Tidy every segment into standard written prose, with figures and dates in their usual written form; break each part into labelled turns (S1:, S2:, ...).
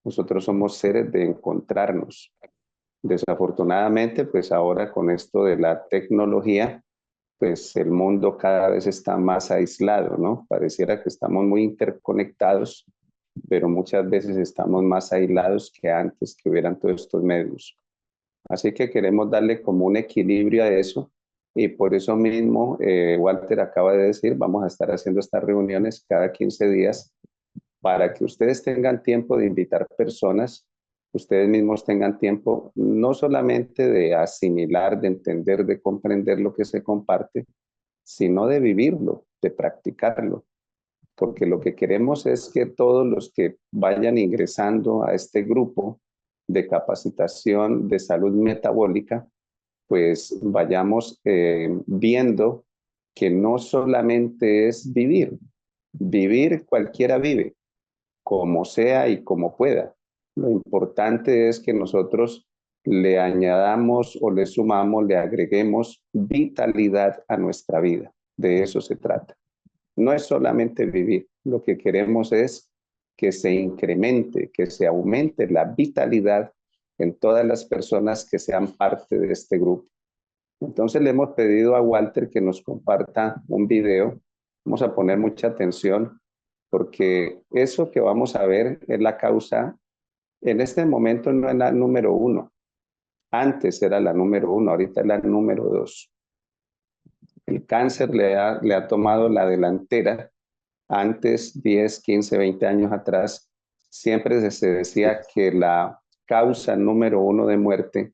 S1: Nosotros somos seres de encontrarnos. Desafortunadamente, pues ahora con esto de la tecnología, pues el mundo cada vez está más aislado, ¿no? Pareciera que estamos muy interconectados, pero muchas veces estamos más aislados que antes que hubieran todos estos medios. Así que queremos darle como un equilibrio a eso y por eso mismo, Walter acaba de decir, vamos a estar haciendo estas reuniones cada 15 días para que ustedes tengan tiempo de invitar personas, ustedes mismos tengan tiempo no solamente de asimilar, de entender, de comprender lo que se comparte, sino de vivirlo, de practicarlo, porque lo que queremos es que todos los que vayan ingresando a este grupo de capacitación de salud metabólica, pues vayamos viendo que no solamente es vivir, vivir cualquiera vive, como sea y como pueda. Lo importante es que nosotros le añadamos o le sumamos, le agreguemos vitalidad a nuestra vida. De eso se trata. No es solamente vivir, lo que queremos es que se incremente, que se aumente la vitalidad en todas las personas que sean parte de este grupo. Entonces le hemos pedido a Walter que nos comparta un video. Vamos a poner mucha atención porque eso que vamos a ver es la causa. En este momento no es la número uno. Antes era la número uno, ahorita es la número dos. El cáncer le ha tomado la delantera. Antes, 10, 15, 20 años atrás, siempre se decía que la causa número uno de muerte,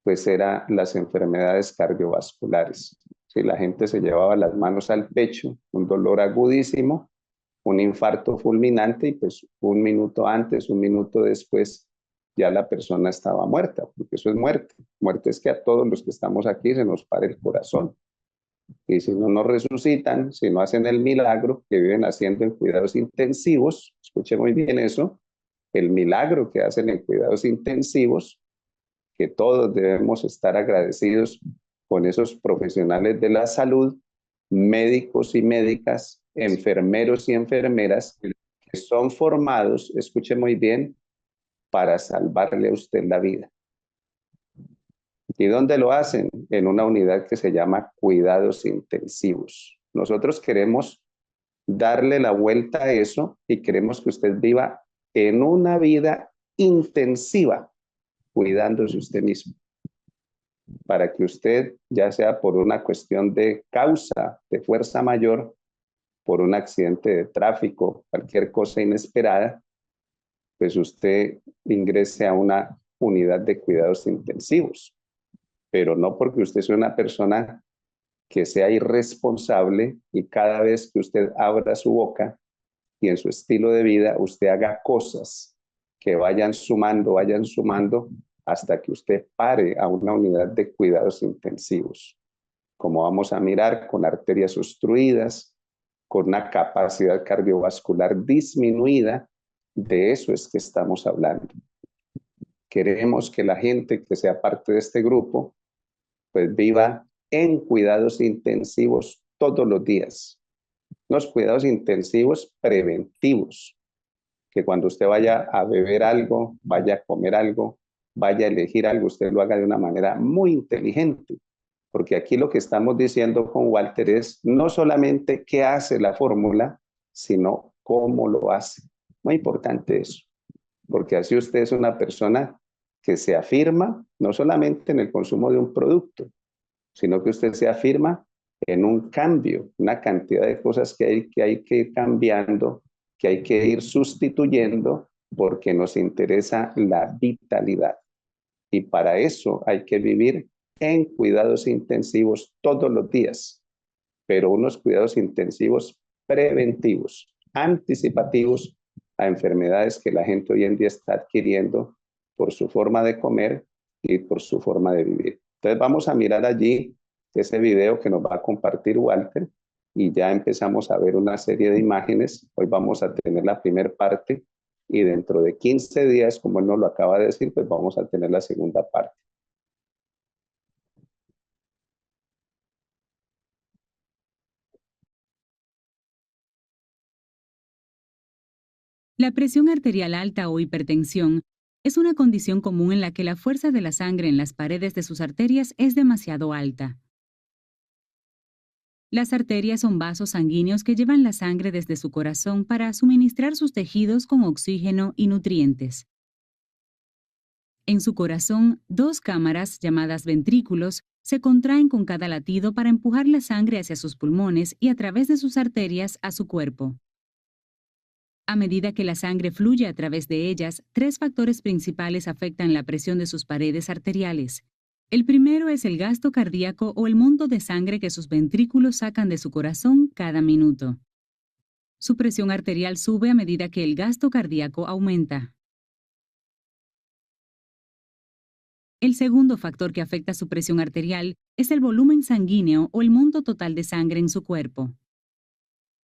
S1: pues era las enfermedades cardiovasculares. Si la gente se llevaba las manos al pecho, un dolor agudísimo, un infarto fulminante y pues un minuto antes, un minuto después, ya la persona estaba muerta, porque eso es muerte. Muerte es que a todos los que estamos aquí se nos pare el corazón. Y si no nos resucitan, si no hacen el milagro que viven haciendo en cuidados intensivos, escuche muy bien eso, el milagro que hacen en cuidados intensivos, que todos debemos estar agradecidos con esos profesionales de la salud, médicos y médicas, enfermeros y enfermeras, que son formados, escuche muy bien, para salvarle a usted la vida. ¿Y dónde lo hacen? En una unidad que se llama cuidados intensivos. Nosotros queremos darle la vuelta a eso y queremos que usted viva en una vida intensiva, cuidándose usted mismo, para que usted, ya sea por una cuestión de causa, de fuerza mayor, por un accidente de tráfico, cualquier cosa inesperada, pues usted ingrese a una unidad de cuidados intensivos, pero no porque usted sea una persona que sea irresponsable y cada vez que usted abra su boca y en su estilo de vida usted haga cosas que vayan sumando hasta que usted pare a una unidad de cuidados intensivos. Como vamos a mirar, con arterias obstruidas, con una capacidad cardiovascular disminuida, de eso es que estamos hablando. Queremos que la gente que sea parte de este grupo, pues viva en cuidados intensivos todos los días. Los cuidados intensivos preventivos, que cuando usted vaya a beber algo, vaya a comer algo, vaya a elegir algo, usted lo haga de una manera muy inteligente. Porque aquí lo que estamos diciendo con Walter es no solamente qué hace la fórmula, sino cómo lo hace. Muy importante eso, porque así usted es una persona que se afirma no solamente en el consumo de un producto, sino que usted se afirma en un cambio, una cantidad de cosas que hay que ir cambiando, que hay que ir sustituyendo, porque nos interesa la vitalidad. Y para eso hay que vivir en cuidados intensivos todos los días, pero unos cuidados intensivos preventivos, anticipativos a enfermedades que la gente hoy en día está adquiriendo por su forma de comer y por su forma de vivir. Entonces vamos a mirar allí ese video que nos va a compartir Walter y ya empezamos a ver una serie de imágenes. Hoy vamos a tener la primera parte y dentro de 15 días, como él nos lo acaba de decir, pues vamos a tener la segunda parte.
S2: La presión arterial alta o hipertensión es una condición común en la que la fuerza de la sangre en las paredes de sus arterias es demasiado alta. Las arterias son vasos sanguíneos que llevan la sangre desde su corazón para suministrar sus tejidos con oxígeno y nutrientes. En su corazón, dos cámaras, llamadas ventrículos, se contraen con cada latido para empujar la sangre hacia sus pulmones y a través de sus arterias a su cuerpo. A medida que la sangre fluye a través de ellas, tres factores principales afectan la presión de sus paredes arteriales. El primero es el gasto cardíaco o el monto de sangre que sus ventrículos sacan de su corazón cada minuto. Su presión arterial sube a medida que el gasto cardíaco aumenta. El segundo factor que afecta su presión arterial es el volumen sanguíneo o el monto total de sangre en su cuerpo.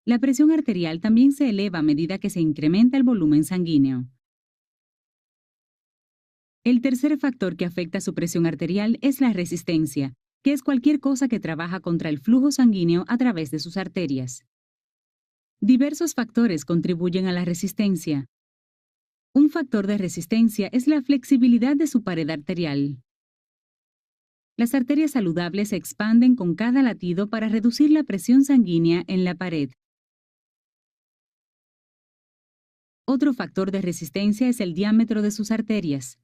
S2: La presión arterial también se eleva a medida que se incrementa el volumen sanguíneo. El tercer factor que afecta su presión arterial es la resistencia, que es cualquier cosa que trabaja contra el flujo sanguíneo a través de sus arterias. Diversos factores contribuyen a la resistencia. Un factor de resistencia es la flexibilidad de su pared arterial. Las arterias saludables se expanden con cada latido para reducir la presión sanguínea en la pared. Otro factor de resistencia es el diámetro de sus arterias.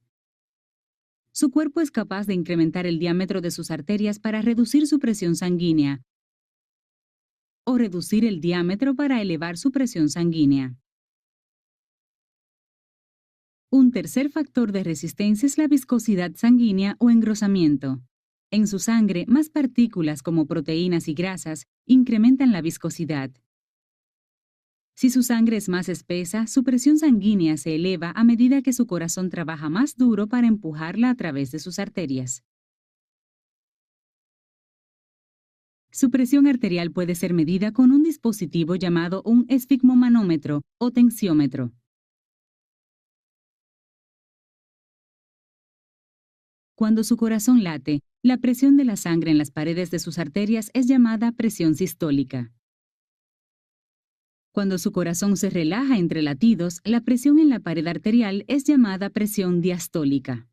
S2: Su cuerpo es capaz de incrementar el diámetro de sus arterias para reducir su presión sanguínea, o reducir el diámetro para elevar su presión sanguínea. Un tercer factor de resistencia es la viscosidad sanguínea o engrosamiento. En su sangre, más partículas como proteínas y grasas incrementan la viscosidad. Si su sangre es más espesa, su presión sanguínea se eleva a medida que su corazón trabaja más duro para empujarla a través de sus arterias. Su presión arterial puede ser medida con un dispositivo llamado un esfigmomanómetro o tensiómetro. Cuando su corazón late, la presión de la sangre en las paredes de sus arterias es llamada presión sistólica. Cuando su corazón se relaja entre latidos, la presión en la pared arterial es llamada presión diastólica.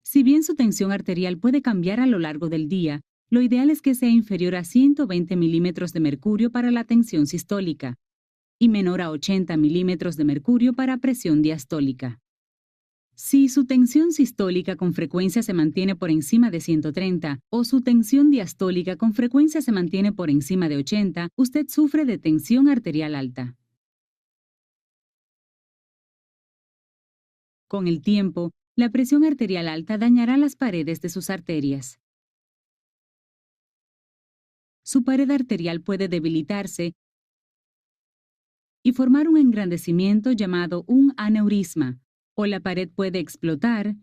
S2: Si bien su tensión arterial puede cambiar a lo largo del día, lo ideal es que sea inferior a 120 milímetros de mercurio para la tensión sistólica y menor a 80 milímetros de mercurio para presión diastólica. Si su tensión sistólica con frecuencia se mantiene por encima de 130 o su tensión diastólica con frecuencia se mantiene por encima de 80, usted sufre de tensión arterial alta. Con el tiempo, la presión arterial alta dañará las paredes de sus arterias. Su pared arterial puede debilitarse y formar un engrandecimiento llamado un aneurisma, o la pared puede explotar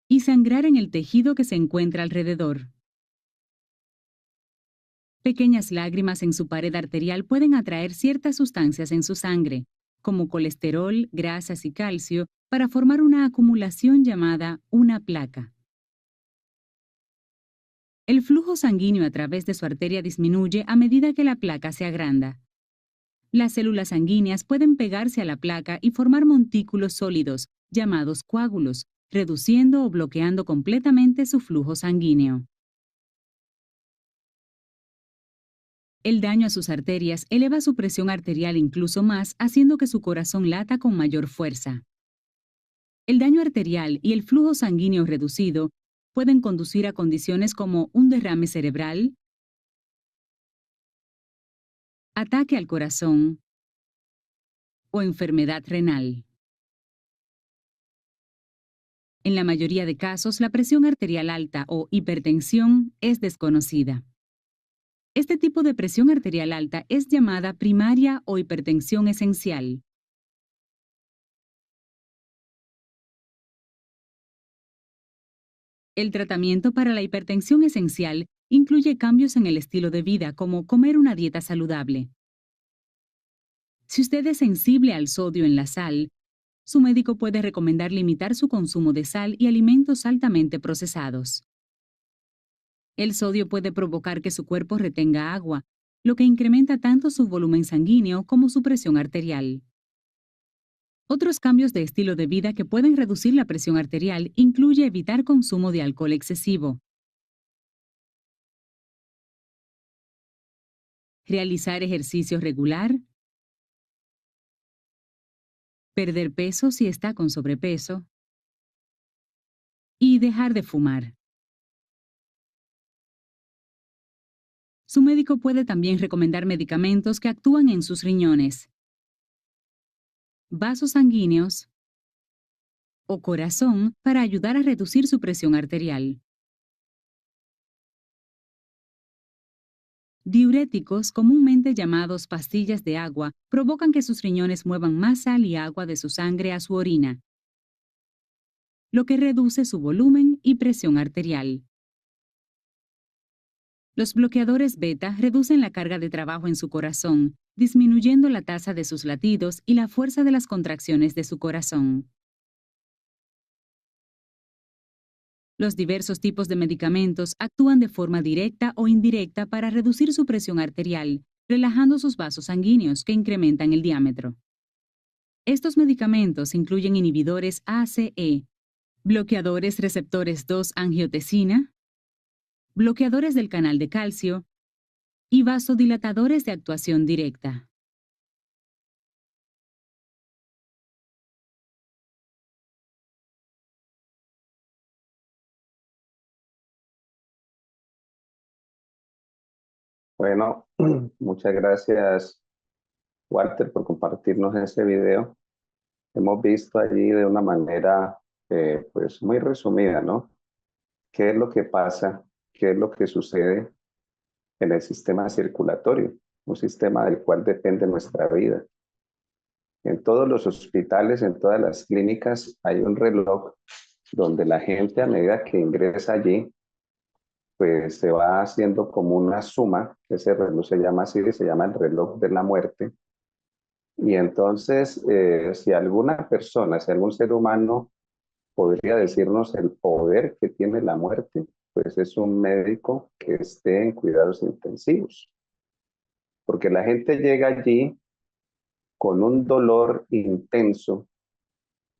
S2: y sangrar en el tejido que se encuentra alrededor. Pequeñas lágrimas en su pared arterial pueden atraer ciertas sustancias en su sangre, como colesterol, grasas y calcio, para formar una acumulación llamada una placa. El flujo sanguíneo a través de su arteria disminuye a medida que la placa se agranda. Las células sanguíneas pueden pegarse a la placa y formar montículos sólidos, llamados coágulos, reduciendo o bloqueando completamente su flujo sanguíneo. El daño a sus arterias eleva su presión arterial incluso más, haciendo que su corazón lata con mayor fuerza. El daño arterial y el flujo sanguíneo reducido pueden conducir a condiciones como un derrame cerebral, ataque al corazón o enfermedad renal. En la mayoría de casos, la presión arterial alta o hipertensión es desconocida. Este tipo de presión arterial alta es llamada primaria o hipertensión esencial. El tratamiento para la hipertensión esencial incluye cambios en el estilo de vida, como comer una dieta saludable. Si usted es sensible al sodio en la sal, su médico puede recomendar limitar su consumo de sal y alimentos altamente procesados. El sodio puede provocar que su cuerpo retenga agua, lo que incrementa tanto su volumen sanguíneo como su presión arterial. Otros cambios de estilo de vida que pueden reducir la presión arterial incluye evitar consumo de alcohol excesivo, realizar ejercicio regular, perder peso si está con sobrepeso y dejar de fumar. Su médico puede también recomendar medicamentos que actúan en sus riñones, vasos sanguíneos o corazón para ayudar a reducir su presión arterial. Diuréticos, comúnmente llamados pastillas de agua, provocan que sus riñones muevan más sal y agua de su sangre a su orina, lo que reduce su volumen y presión arterial. Los bloqueadores beta reducen la carga de trabajo en su corazón, disminuyendo la tasa de sus latidos y la fuerza de las contracciones de su corazón. Los diversos tipos de medicamentos actúan de forma directa o indirecta para reducir su presión arterial, relajando sus vasos sanguíneos que incrementan el diámetro. Estos medicamentos incluyen inhibidores ACE, bloqueadores receptores 2-angiotensina, bloqueadores del canal de calcio y vasodilatadores de actuación directa.
S1: Bueno, muchas gracias, Walter, por compartirnos ese video. Hemos visto allí de una manera, pues, muy resumida, ¿no? ¿Qué es lo que pasa? ¿Qué es lo que sucede en el sistema circulatorio? Un sistema del cual depende nuestra vida. En todos los hospitales, en todas las clínicas, hay un reloj donde la gente, a medida que ingresa allí, pues se va haciendo como una suma. Ese reloj se llama así, se llama el reloj de la muerte. Y entonces, si alguna persona, si algún ser humano podría decirnos el poder que tiene la muerte, pues es un médico que esté en cuidados intensivos. Porque la gente llega allí con un dolor intenso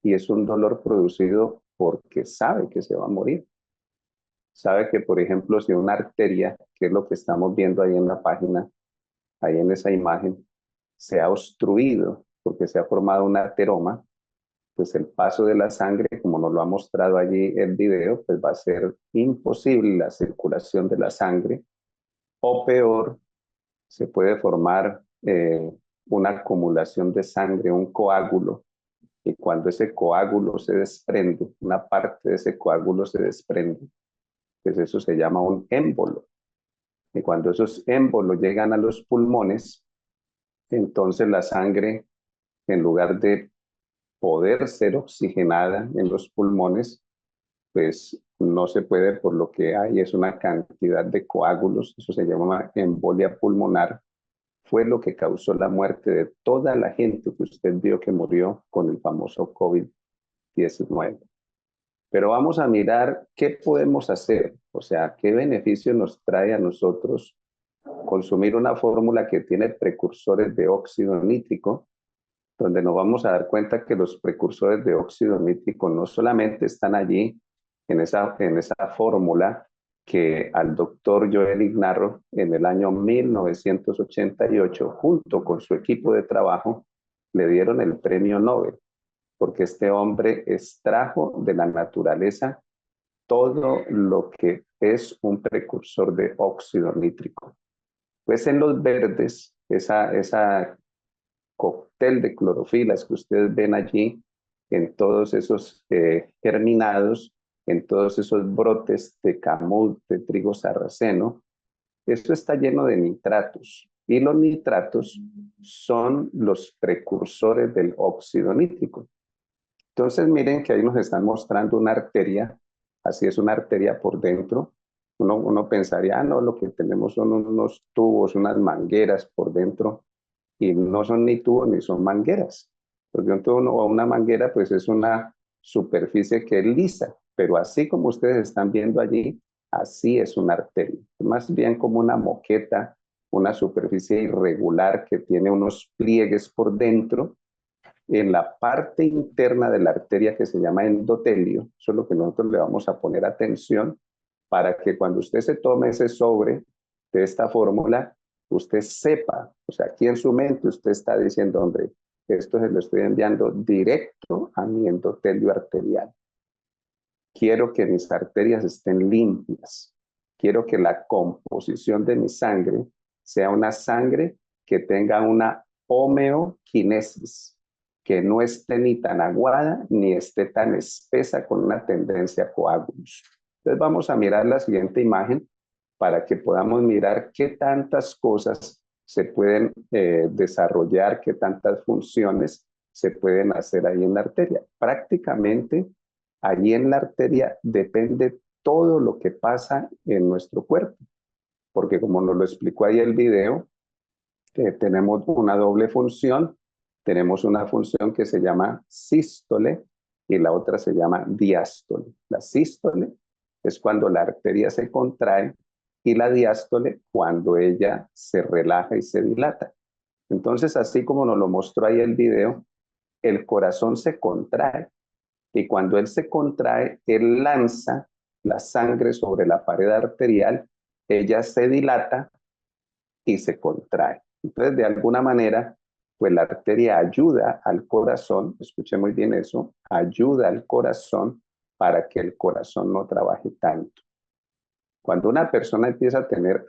S1: y es un dolor producido porque sabe que se va a morir. Sabe que, por ejemplo, si una arteria, que es lo que estamos viendo ahí en la página, ahí en esa imagen, se ha obstruido porque se ha formado un ateroma, pues el paso de la sangre, como nos lo ha mostrado allí el video, pues va a ser imposible la circulación de la sangre, o peor, se puede formar una acumulación de sangre, un coágulo, y cuando ese coágulo se desprende, una parte de ese coágulo se desprende, pues eso se llama un émbolo. Y cuando esos émbolos llegan a los pulmones, entonces la sangre, en lugar de poder ser oxigenada en los pulmones, pues no se puede, por lo que hay es una cantidad de coágulos, eso se llama embolia pulmonar, fue lo que causó la muerte de toda la gente que usted vio que murió con el famoso COVID-19. Pero vamos a mirar qué podemos hacer, o sea, qué beneficio nos trae a nosotros consumir una fórmula que tiene precursores de óxido nítrico, donde nos vamos a dar cuenta que los precursores de óxido nítrico no solamente están allí en esa fórmula que al doctor Joel Ignarro en el año 1988, junto con su equipo de trabajo, le dieron el premio Nobel, porque este hombre extrajo de la naturaleza todo lo que es un precursor de óxido nítrico. Pues en los verdes, esa cóctel de clorofilas que ustedes ven allí, en todos esos germinados, en todos esos brotes de camut, de trigo sarraceno, esto está lleno de nitratos. Y los nitratos son los precursores del óxido nítrico. Entonces miren que ahí nos están mostrando una arteria, así es una arteria por dentro. Uno pensaría, no, lo que tenemos son unos tubos, unas mangueras por dentro, y no son ni tubos ni son mangueras, porque un tubo o una manguera pues es una superficie que es lisa, pero así como ustedes están viendo allí, así es una arteria, más bien como una moqueta una superficie irregular que tiene unos pliegues por dentro. En la parte interna de la arteria que se llama endotelio, eso es lo que nosotros le vamos a poner atención para que cuando usted se tome ese sobre de esta fórmula, usted sepa, o sea, aquí en su mente usted está diciendo, hombre, esto se lo estoy enviando directo a mi endotelio arterial. Quiero que mis arterias estén limpias. Quiero que la composición de mi sangre sea una sangre que tenga una homeoquinesis, que no esté ni tan aguada ni esté tan espesa con una tendencia a coágulos. Entonces vamos a mirar la siguiente imagen para que podamos mirar qué tantas cosas se pueden desarrollar, qué tantas funciones se pueden hacer ahí en la arteria. Prácticamente allí en la arteria depende todo lo que pasa en nuestro cuerpo, porque como nos lo explicó ahí el video, tenemos una doble función. Tenemos una función que se llama sístole y la otra se llama diástole. La sístole es cuando la arteria se contrae y la diástole cuando ella se relaja y se dilata. Entonces, así como nos lo mostró ahí el video, el corazón se contrae y cuando él se contrae, él lanza la sangre sobre la pared arterial, ella se dilata y se contrae. Entonces, de alguna manera, pues la arteria ayuda al corazón, escuche muy bien eso, ayuda al corazón para que el corazón no trabaje tanto. Cuando una persona empieza a tener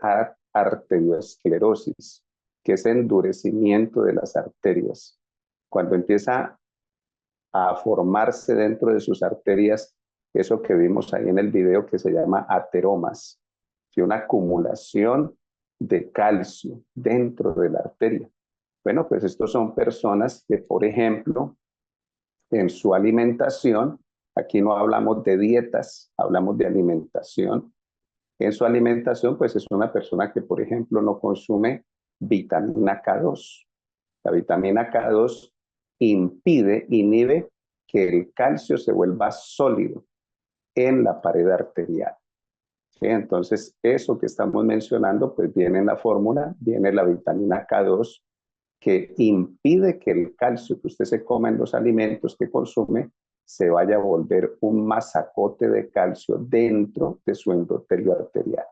S1: arteriosclerosis, que es endurecimiento de las arterias, cuando empieza a formarse dentro de sus arterias eso que vimos ahí en el video que se llama ateromas, ¿sí? Una acumulación de calcio dentro de la arteria. Bueno, pues estos son personas que, por ejemplo, en su alimentación, aquí no hablamos de dietas, hablamos de alimentación. En su alimentación, pues es una persona que, por ejemplo, no consume vitamina K2. La vitamina K2 inhibe que el calcio se vuelva sólido en la pared arterial. ¿Sí? Entonces, eso que estamos mencionando, pues viene en la fórmula, viene la vitamina K2, que impide que el calcio que usted se coma en los alimentos que consume se vaya a volver un masacote de calcio dentro de su endotelio arterial.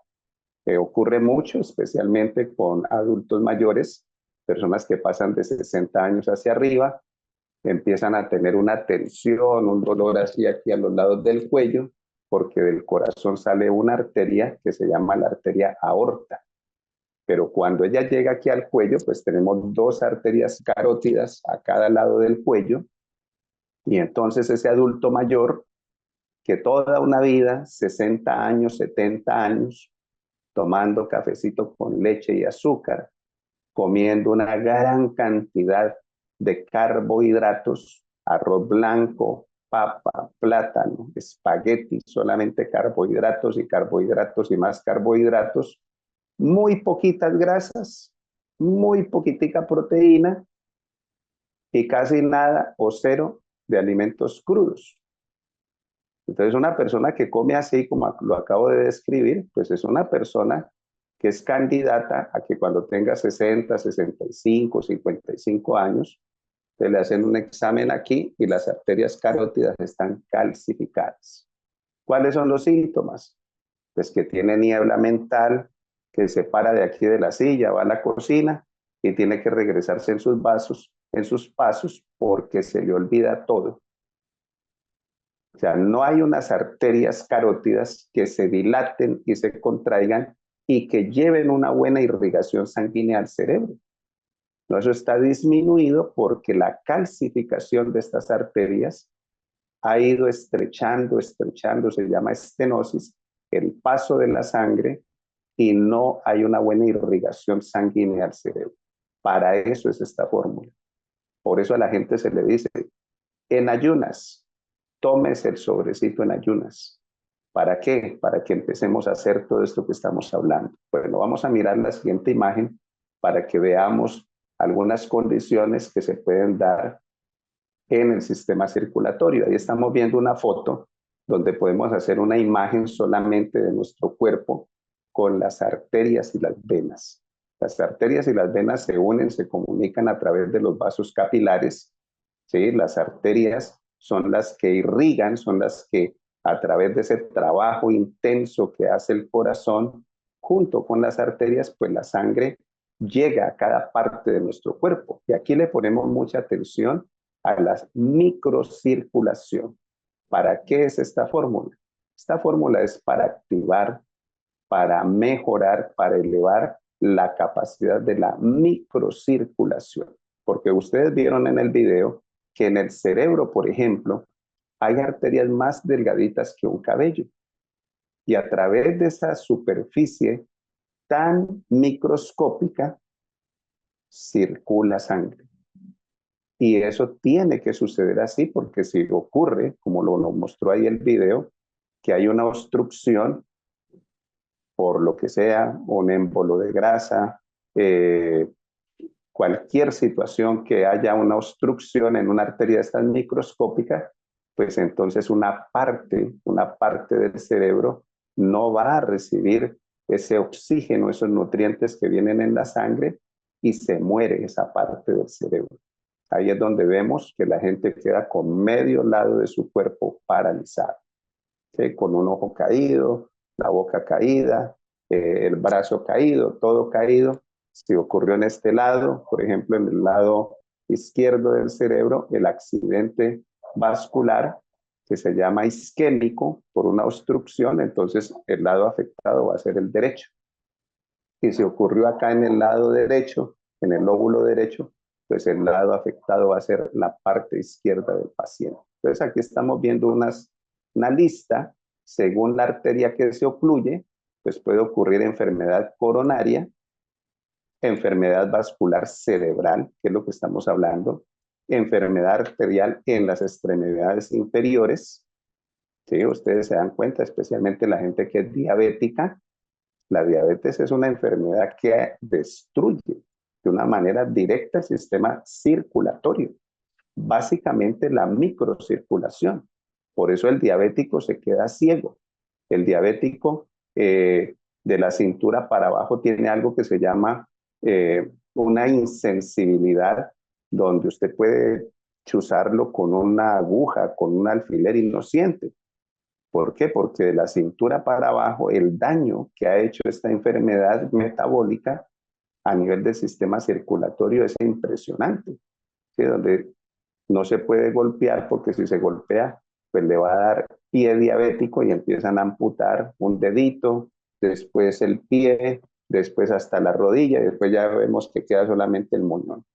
S1: Ocurre mucho, especialmente con adultos mayores, personas que pasan de 60 años hacia arriba, empiezan a tener una tensión, un dolor así aquí a los lados del cuello, porque del corazón sale una arteria que se llama la arteria aorta. Pero cuando ella llega aquí al cuello, pues tenemos dos arterias carótidas a cada lado del cuello, y entonces ese adulto mayor, que toda una vida, 60 años, 70 años, tomando cafecito con leche y azúcar, comiendo una gran cantidad de carbohidratos, arroz blanco, papa, plátano, espagueti, solamente carbohidratos y carbohidratos y más carbohidratos, muy poquitas grasas, muy poquitica proteína y casi nada o cero de alimentos crudos. Entonces, una persona que come así, como lo acabo de describir, pues es una persona que es candidata a que cuando tenga 60, 65, 55 años, se le hacen un examen aquí y las arterias carótidas están calcificadas. ¿Cuáles son los síntomas? Pues que tiene niebla mental, que se para de aquí de la silla, va a la cocina y tiene que regresarse en sus pasos, porque se le olvida todo. O sea, no hay unas arterias carótidas que se dilaten y se contraigan y que lleven una buena irrigación sanguínea al cerebro. No, eso está disminuido porque la calcificación de estas arterias ha ido estrechando, se llama estenosis, el paso de la sangre, y no hay una buena irrigación sanguínea al cerebro. Para eso es esta fórmula. Por eso a la gente se le dice, en ayunas, tómese el sobrecito en ayunas. ¿Para qué? Para que empecemos a hacer todo esto que estamos hablando. Bueno, vamos a mirar la siguiente imagen para que veamos algunas condiciones que se pueden dar en el sistema circulatorio. Ahí estamos viendo una foto donde podemos hacer una imagen solamente de nuestro cuerpo con las arterias y las venas. Las arterias y las venas se unen, se comunican a través de los vasos capilares, ¿sí? Las arterias son las que irrigan, son las que a través de ese trabajo intenso que hace el corazón, junto con las arterias, pues la sangre llega a cada parte de nuestro cuerpo. Y aquí le ponemos mucha atención a la microcirculación. ¿Para qué es esta fórmula? Esta fórmula es para activar, para mejorar, para elevar la capacidad de la microcirculación. Porque ustedes vieron en el video que en el cerebro, por ejemplo, hay arterias más delgaditas que un cabello. Y a través de esa superficie tan microscópica circula sangre. Y eso tiene que suceder así porque si ocurre, como lo mostró ahí el video, que hay una obstrucción por lo que sea, un émbolo de grasa, cualquier situación que haya una obstrucción en una arteria de estas microscópicas, pues entonces una parte del cerebro no va a recibir ese oxígeno, esos nutrientes que vienen en la sangre y se muere esa parte del cerebro. Ahí es donde vemos que la gente queda con medio lado de su cuerpo paralizado, ¿sí? Con un ojo caído, la boca caída, el brazo caído, todo caído. Si ocurrió en este lado, por ejemplo, en el lado izquierdo del cerebro, el accidente vascular, que se llama isquémico, por una obstrucción, entonces el lado afectado va a ser el derecho. Y si ocurrió acá en el lado derecho, en el lóbulo derecho, pues el lado afectado va a ser la parte izquierda del paciente. Entonces aquí estamos viendo una lista, según la arteria que se ocluye, pues puede ocurrir enfermedad coronaria, enfermedad vascular cerebral, que es lo que estamos hablando, enfermedad arterial en las extremidades inferiores. ¿Sí? Ustedes se dan cuenta, especialmente la gente que es diabética. La diabetes es una enfermedad que destruye de una manera directa el sistema circulatorio, básicamente la microcirculación. Por eso el diabético se queda ciego. El diabético de la cintura para abajo tiene algo que se llama una insensibilidad, donde usted puede chuzarlo con una aguja, con un alfiler y no siente. ¿Por qué? Porque de la cintura para abajo el daño que ha hecho esta enfermedad metabólica a nivel del sistema circulatorio es impresionante, ¿sí? Donde no se puede golpear porque si se golpea, pues le va a dar pie diabético y empiezan a amputar un dedito, después el pie, después hasta la rodilla y después ya vemos que queda solamente el muñón.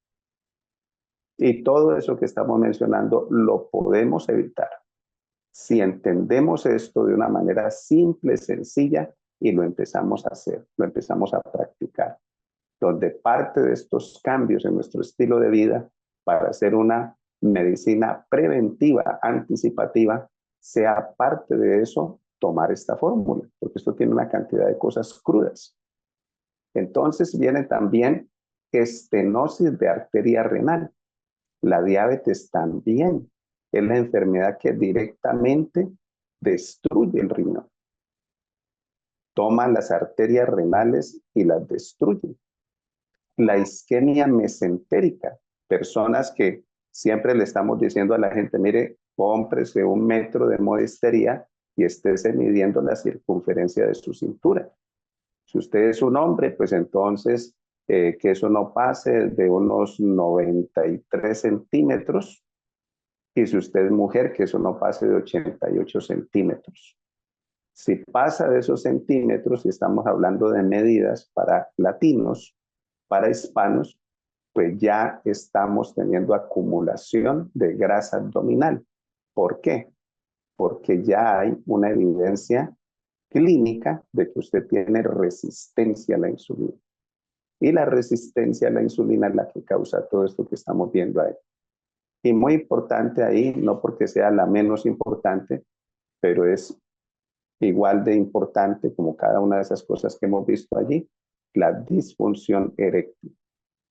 S1: Y todo eso que estamos mencionando lo podemos evitar si entendemos esto de una manera simple, sencilla, y lo empezamos a hacer, lo empezamos a practicar, donde parte de estos cambios en nuestro estilo de vida para hacer una medicina preventiva, anticipativa, sea parte de eso tomar esta fórmula, porque esto tiene una cantidad de cosas crudas. Entonces viene también estenosis de arteria renal. La diabetes también es la enfermedad que directamente destruye el riñón. Toma las arterias renales y las destruye. La isquemia mesentérica, personas que siempre le estamos diciendo a la gente, mire, cómprese 1 metro de modistería y estése midiendo la circunferencia de su cintura. Si usted es un hombre, pues entonces que eso no pase de unos 93 centímetros. Y si usted es mujer, que eso no pase de 88 centímetros. Si pasa de esos centímetros, y estamos hablando de medidas para latinos, para hispanos, pues ya estamos teniendo acumulación de grasa abdominal. ¿Por qué? Porque ya hay una evidencia clínica de que usted tiene resistencia a la insulina. Y la resistencia a la insulina es la que causa todo esto que estamos viendo ahí. Y muy importante ahí, no porque sea la menos importante, pero es igual de importante como cada una de esas cosas que hemos visto allí, la disfunción eréctil,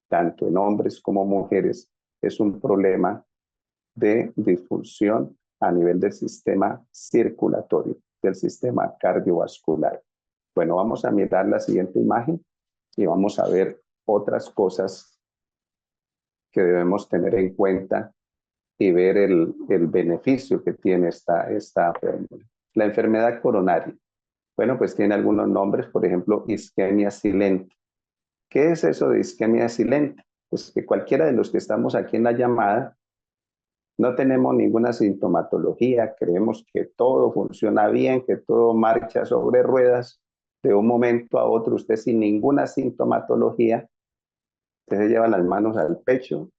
S1: tanto en hombres como mujeres, es un problema de disfunción a nivel del sistema circulatorio, del sistema cardiovascular. Bueno, vamos a mirar la siguiente imagen y vamos a ver otras cosas que debemos tener en cuenta y ver el beneficio que tiene esta fórmula. La enfermedad coronaria. Bueno, pues tiene algunos nombres, por ejemplo, isquemia silente. ¿Qué es eso de isquemia silente? Pues que cualquiera de los que estamos aquí en la llamada no tenemos ninguna sintomatología, creemos que todo funciona bien, que todo marcha sobre ruedas. De un momento a otro, usted sin ninguna sintomatología, usted se lleva las manos al pecho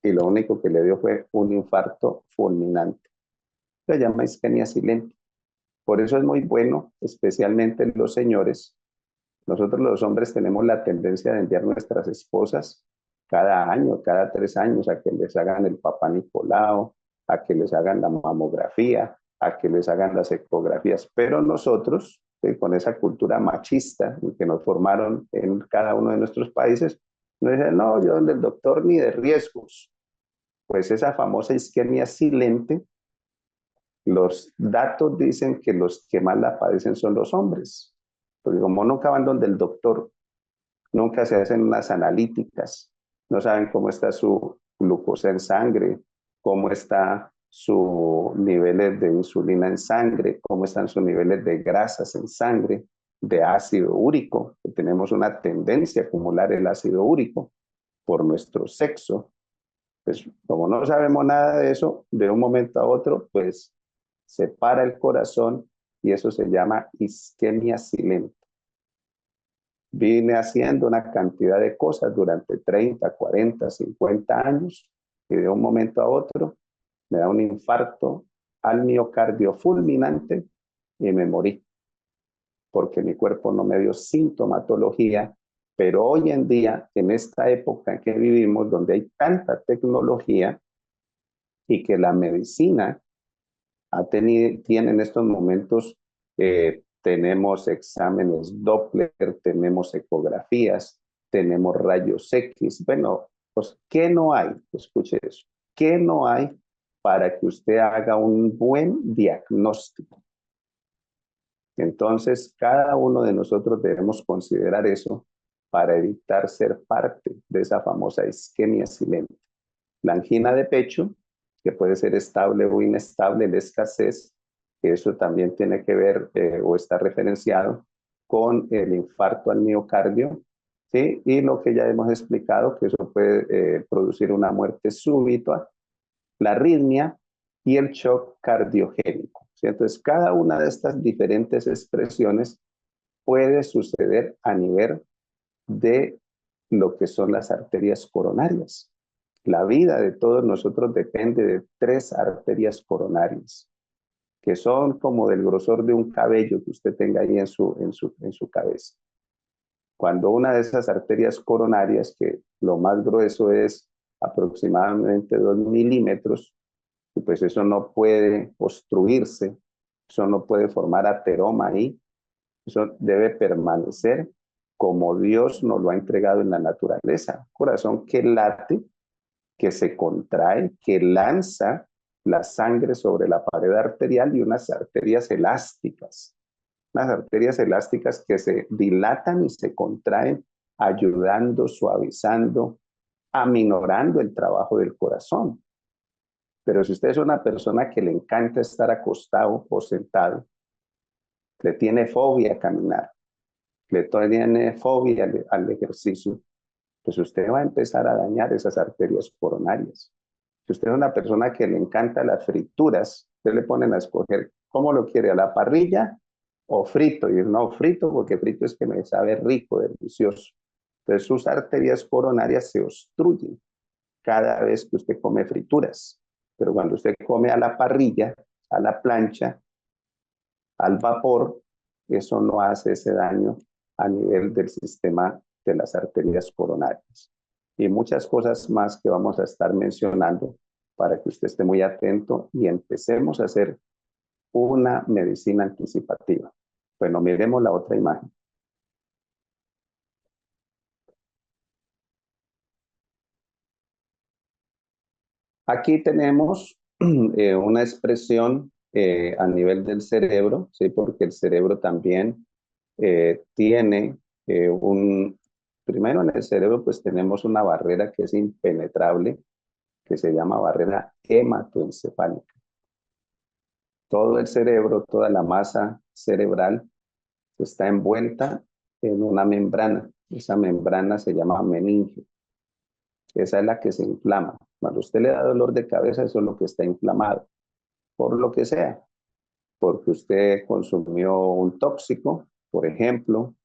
S1: y lo único que le dio fue un infarto fulminante. Se llama isquemia silente. Por eso es muy bueno, especialmente los señores. Nosotros los hombres tenemos la tendencia de enviar a nuestras esposas cada año, cada 3 años, a que les hagan el papá Nicolau, a que les hagan la mamografía, a que les hagan las ecografías. Pero nosotros, con esa cultura machista que nos formaron en cada uno de nuestros países, nos dicen, no, yo donde el doctor ni de riesgos. Pues esa famosa isquemia silente, los datos dicen que los que más la padecen son los hombres, porque como nunca van donde el doctor, nunca se hacen unas analíticas, no saben cómo está su glucosa en sangre, cómo está sus niveles de insulina en sangre, cómo están sus niveles de grasas en sangre, de ácido úrico, que tenemos una tendencia a acumular el ácido úrico por nuestro sexo. Pues como no sabemos nada de eso, de un momento a otro, pues se para el corazón y eso se llama isquemia silente. Vine haciendo una cantidad de cosas durante 30, 40, 50 años y de un momento a otro me da un infarto al miocardio fulminante y me morí porque mi cuerpo no me dio sintomatología. Pero hoy en día, en esta época en que vivimos, donde hay tanta tecnología y que la medicina tiene en estos momentos, tenemos exámenes Doppler, tenemos ecografías, tenemos rayos X. Bueno, pues, ¿qué no hay? Escuche eso. ¿Qué no hay para que usted haga un buen diagnóstico? Entonces, cada uno de nosotros debemos considerar eso para evitar ser parte de esa famosa isquemia silente. La angina de pecho, que puede ser estable o inestable, la escasez, que eso también tiene que ver o está referenciado con el infarto al miocardio, ¿sí? Y lo que ya hemos explicado, que eso puede producir una muerte súbita, la arritmia y el shock cardiogénico, ¿sí? Entonces, cada una de estas diferentes expresiones puede suceder a nivel de lo que son las arterias coronarias. La vida de todos nosotros depende de 3 arterias coronarias, que son como del grosor de un cabello que usted tenga ahí en su cabeza. Cuando una de esas arterias coronarias, que lo más grueso es aproximadamente 2 milímetros, y pues eso no puede obstruirse, eso no puede formar ateroma ahí, eso debe permanecer como Dios nos lo ha entregado en la naturaleza. Corazón que late, que se contrae, que lanza la sangre sobre la pared arterial y unas arterias elásticas que se dilatan y se contraen, ayudando, suavizando, aminorando el trabajo del corazón. Pero si usted es una persona que le encanta estar acostado o sentado, le tiene fobia a caminar, le tiene fobia al ejercicio, pues usted va a empezar a dañar esas arterias coronarias. Si usted es una persona que le encanta las frituras, usted le ponen a escoger cómo lo quiere, a la parrilla o frito. Y no, frito, porque frito es que me sabe rico, delicioso. Entonces sus arterias coronarias se obstruyen cada vez que usted come frituras. Pero cuando usted come a la parrilla, a la plancha, al vapor, eso no hace ese daño a nivel del sistema de las arterias coronarias. Y muchas cosas más que vamos a estar mencionando para que usted esté muy atento y empecemos a hacer una medicina anticipativa. Bueno, miremos la otra imagen. Aquí tenemos una expresión a nivel del cerebro, ¿sí? Porque el cerebro también tiene Primero en el cerebro pues tenemos una barrera que es impenetrable, que se llama barrera hematoencefálica. Todo el cerebro, toda la masa cerebral está envuelta en una membrana. Esa membrana se llama meningio. Esa es la que se inflama. Cuando usted le da dolor de cabeza, eso es lo que está inflamado, por lo que sea, porque usted consumió un tóxico, por ejemplo,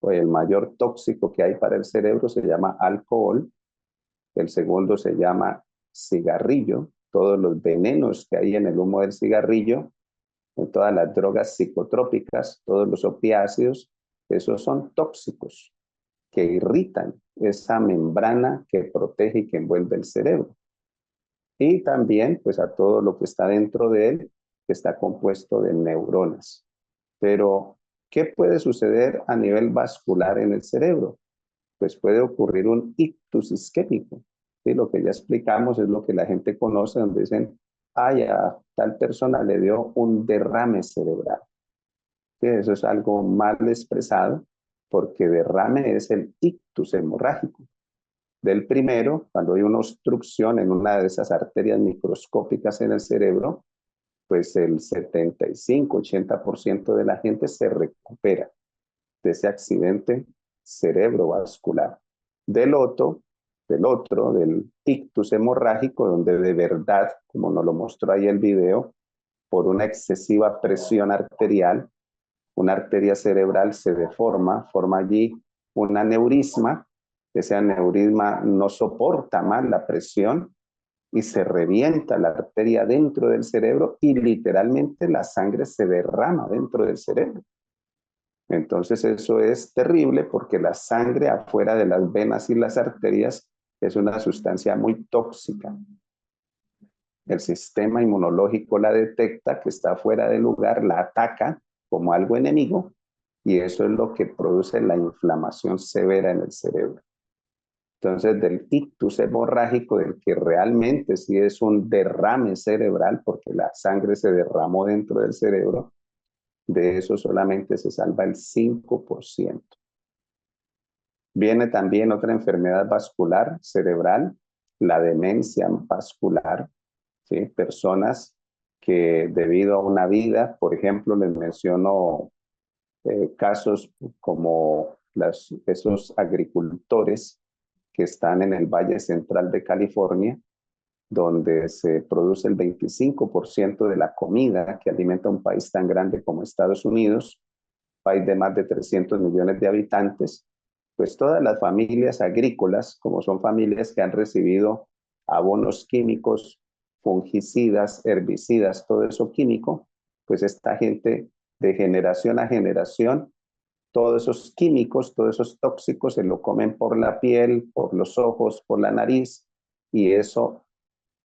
S1: o el mayor tóxico que hay para el cerebro se llama alcohol, el segundo se llama cigarrillo, todos los venenos que hay en el humo del cigarrillo, en todas las drogas psicotrópicas, todos los opiáceos, esos son tóxicos que irritan esa membrana que protege y que envuelve el cerebro. Y también pues a todo lo que está dentro de él, que está compuesto de neuronas. Pero, ¿qué puede suceder a nivel vascular en el cerebro? Pues puede ocurrir un ictus isquémico. ¿Sí? Lo que ya explicamos es lo que la gente conoce, donde dicen, ay, a tal persona le dio un derrame cerebral. ¿Sí? Eso es algo mal expresado, porque derrame es el ictus hemorrágico. Del primero, cuando hay una obstrucción en una de esas arterias microscópicas en el cerebro, pues el 75-80% de la gente se recupera de ese accidente cerebrovascular. Del otro, del ictus hemorrágico, donde de verdad, como nos lo mostró ahí el video, por una excesiva presión arterial, una arteria cerebral se deforma, forma allí un aneurisma, ese aneurisma no soporta más la presión y se revienta la arteria dentro del cerebro y literalmente la sangre se derrama dentro del cerebro. Entonces eso es terrible porque la sangre afuera de las venas y las arterias es una sustancia muy tóxica. El sistema inmunológico la detecta que está fuera de lugar, la ataca como algo enemigo y eso es lo que produce la inflamación severa en el cerebro. Entonces, del ictus hemorrágico, del que realmente sí es un derrame cerebral, porque la sangre se derramó dentro del cerebro, de eso solamente se salva el 5%. Viene también otra enfermedad vascular cerebral, la demencia vascular, ¿sí? Personas que debido a una vida, por ejemplo, les menciono casos como esos agricultores que están en el Valle Central de California, donde se produce el 25% de la comida que alimenta un país tan grande como Estados Unidos, país de más de 300 millones de habitantes, pues todas las familias agrícolas, como son familias que han recibido abonos químicos, fungicidas, herbicidas, todo eso químico, pues esta gente de generación a generación, todos esos químicos, todos esos tóxicos se lo comen por la piel, por los ojos, por la nariz, y eso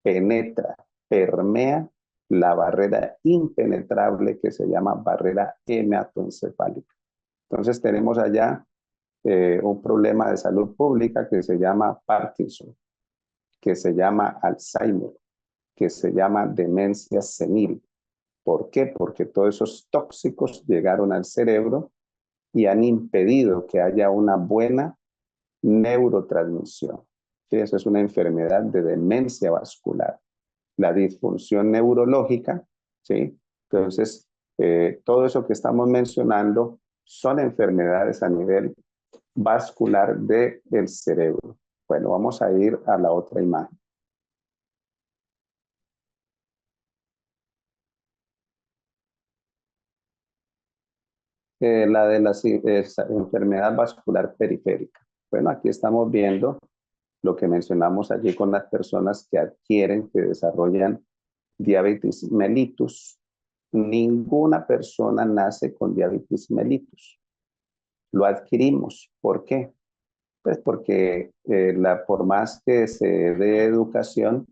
S1: penetra, permea la barrera impenetrable que se llama barrera hematoencefálica. Entonces tenemos allá un problema de salud pública que se llama Parkinson, que se llama Alzheimer, que se llama demencia senil. ¿Por qué? Porque todos esos tóxicos llegaron al cerebro y han impedido que haya una buena neurotransmisión. ¿Sí? Eso es una enfermedad de demencia vascular. La disfunción neurológica, ¿sí? Entonces, todo eso que estamos mencionando son enfermedades a nivel vascular del cerebro. Bueno, vamos a ir a la otra imagen. La de la enfermedad vascular periférica. Bueno, aquí estamos viendo lo que mencionamos allí con las personas que adquieren, que desarrollan diabetes mellitus. Ninguna persona nace con diabetes mellitus. Lo adquirimos. ¿Por qué? Pues porque por más que se dé educación,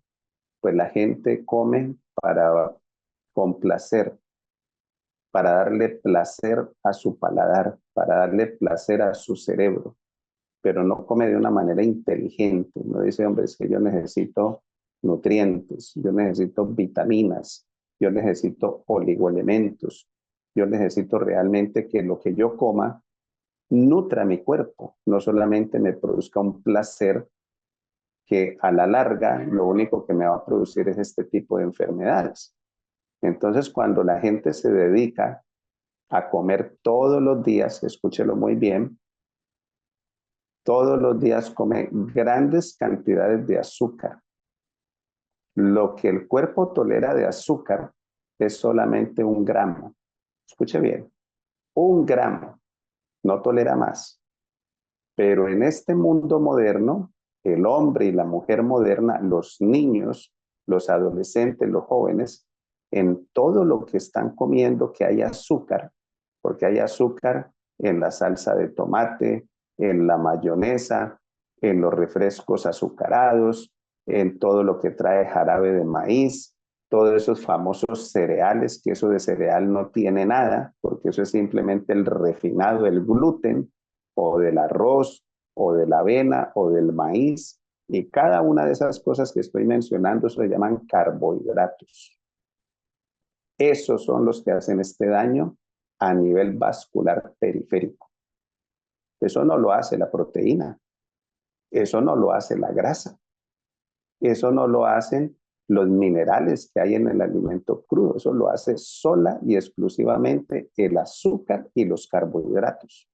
S1: pues la gente come para complacer, para darle placer a su paladar, para darle placer a su cerebro, pero no come de una manera inteligente. No dice, hombre, es que yo necesito nutrientes, yo necesito vitaminas, yo necesito oligoelementos, yo necesito realmente que lo que yo coma nutra mi cuerpo, no solamente me produzca un placer que a la larga lo único que me va a producir es este tipo de enfermedades. Entonces, cuando la gente se dedica a comer todos los días, escúchelo muy bien, todos los días come grandes cantidades de azúcar. Lo que el cuerpo tolera de azúcar es solamente 1 gramo. Escuche bien, 1 gramo, no tolera más. Pero en este mundo moderno, el hombre y la mujer moderna, los niños, los adolescentes, los jóvenes, en todo lo que están comiendo que hay azúcar, porque hay azúcar en la salsa de tomate, en la mayonesa, en los refrescos azucarados, en todo lo que trae jarabe de maíz, todos esos famosos cereales, que eso de cereal no tiene nada, porque eso es simplemente el refinado, el gluten, o del arroz, o de la avena, o del maíz, y cada una de esas cosas que estoy mencionando se llaman carbohidratos. Esos son los que hacen este daño a nivel vascular periférico. Eso no lo hace la proteína, eso no lo hace la grasa, eso no lo hacen los minerales que hay en el alimento crudo, eso lo hace sola y exclusivamente el azúcar y los carbohidratos.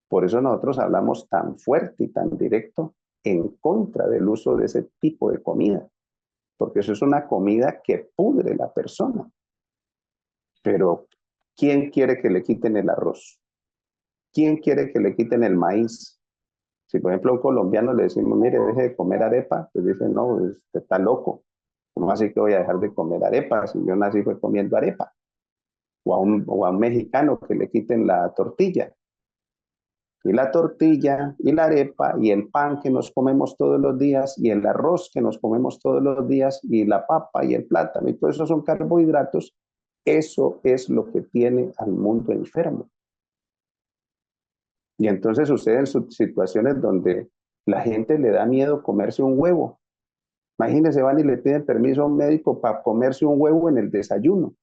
S1: Por eso nosotros hablamos tan fuerte y tan directo en contra del uso de ese tipo de comida, porque eso es una comida que pudre la persona. Pero, ¿quién quiere que le quiten el arroz? ¿Quién quiere que le quiten el maíz? Si, por ejemplo, a un colombiano le decimos, mire, deje de comer arepa, pues dice, no, usted está loco. ¿Cómo así que voy a dejar de comer arepa si yo nací fue comiendo arepa? O a un mexicano que le quiten la tortilla. Y la tortilla, y la arepa, y el pan que nos comemos todos los días, y el arroz que nos comemos todos los días, y la papa, y el plátano, y todo eso son carbohidratos. Eso es lo que tiene al mundo enfermo. Y entonces suceden situaciones donde la gente le da miedo comerse un huevo. Imagínense, van y le piden permiso a un médico para comerse un huevo en el desayuno,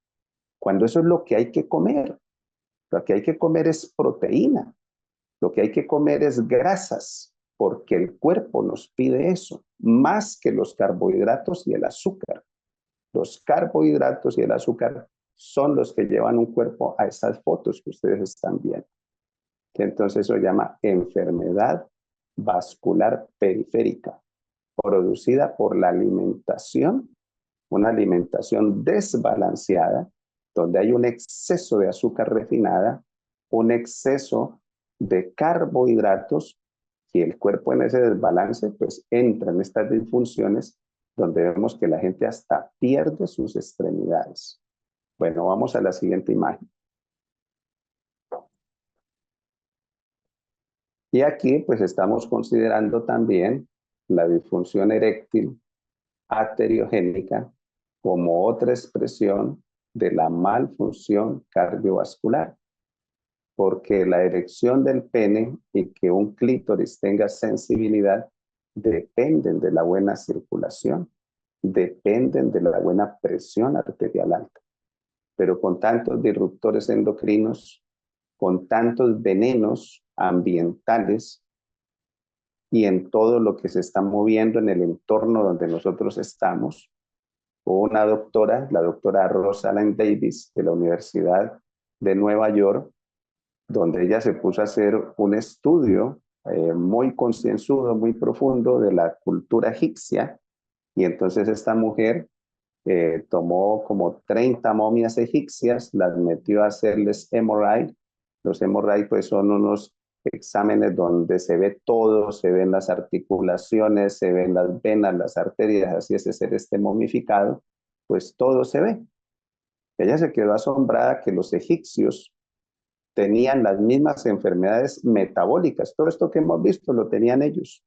S1: cuando eso es lo que hay que comer. Lo que hay que comer es proteína. Lo que hay que comer es grasas, porque el cuerpo nos pide eso, más que los carbohidratos y el azúcar. Los carbohidratos y el azúcar son los que llevan un cuerpo a esas fotos que ustedes están viendo. Entonces eso se llama enfermedad vascular periférica, producida por la alimentación, una alimentación desbalanceada, donde hay un exceso de azúcar refinada, un exceso de carbohidratos, y el cuerpo en ese desbalance pues entra en estas disfunciones donde vemos que la gente hasta pierde sus extremidades. Bueno, vamos a la siguiente imagen. Y aquí pues estamos considerando también la disfunción eréctil arteriogénica como otra expresión de la malfunción cardiovascular, porque la erección del pene y que un clítoris tenga sensibilidad dependen de la buena circulación, dependen de la buena presión arterial alta. Pero con tantos disruptores endocrinos, con tantos venenos ambientales y en todo lo que se está moviendo en el entorno donde nosotros estamos, hubo una doctora, la doctora Rosalind Davis de la Universidad de Nueva York, donde ella se puso a hacer un estudio muy concienzudo, muy profundo de la cultura egipcia, y entonces esta mujer tomó como 30 momias egipcias, las metió a hacerles MRI. Los MRI pues son unos exámenes donde se ve todo, se ven las articulaciones, se ven las venas, las arterias, así es de ser este momificado, pues todo se ve. Ella se quedó asombrada que los egipcios tenían las mismas enfermedades metabólicas. Todo esto que hemos visto lo tenían ellos.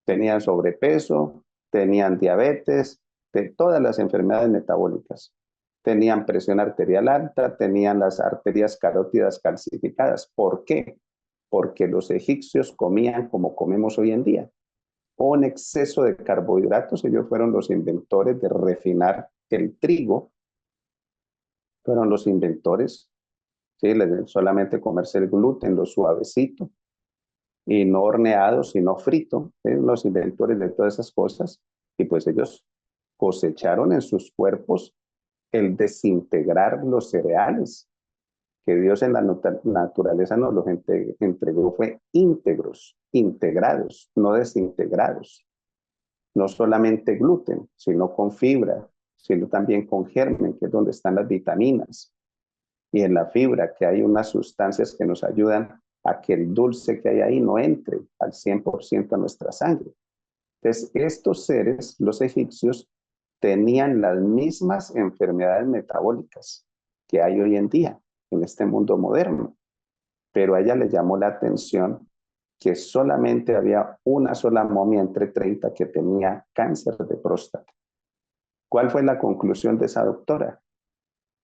S1: Tenían sobrepeso, tenían diabetes, de todas las enfermedades metabólicas. Tenían presión arterial alta, tenían las arterias carótidas calcificadas. ¿Por qué? Porque los egipcios comían como comemos hoy en día. Un exceso de carbohidratos. Ellos fueron los inventores de refinar el trigo. Fueron los inventores ¿sí? Solamente comerse el gluten, lo suavecito, y no horneado, sino frito, los inventores de todas esas cosas, y pues ellos cosecharon en sus cuerpos el desintegrar los cereales, que Dios en la naturaleza nos los entregó, fue íntegros, integrados, no desintegrados, no solamente gluten, sino con fibra, sino también con germen, que es donde están las vitaminas, y en la fibra, que hay unas sustancias que nos ayudan a que el dulce que hay ahí no entre al 100% a nuestra sangre. Entonces, estos seres, los egipcios, tenían las mismas enfermedades metabólicas que hay hoy en día en este mundo moderno, pero a ella le llamó la atención que solamente había una sola momia entre 30 que tenía cáncer de próstata. ¿Cuál fue la conclusión de esa doctora?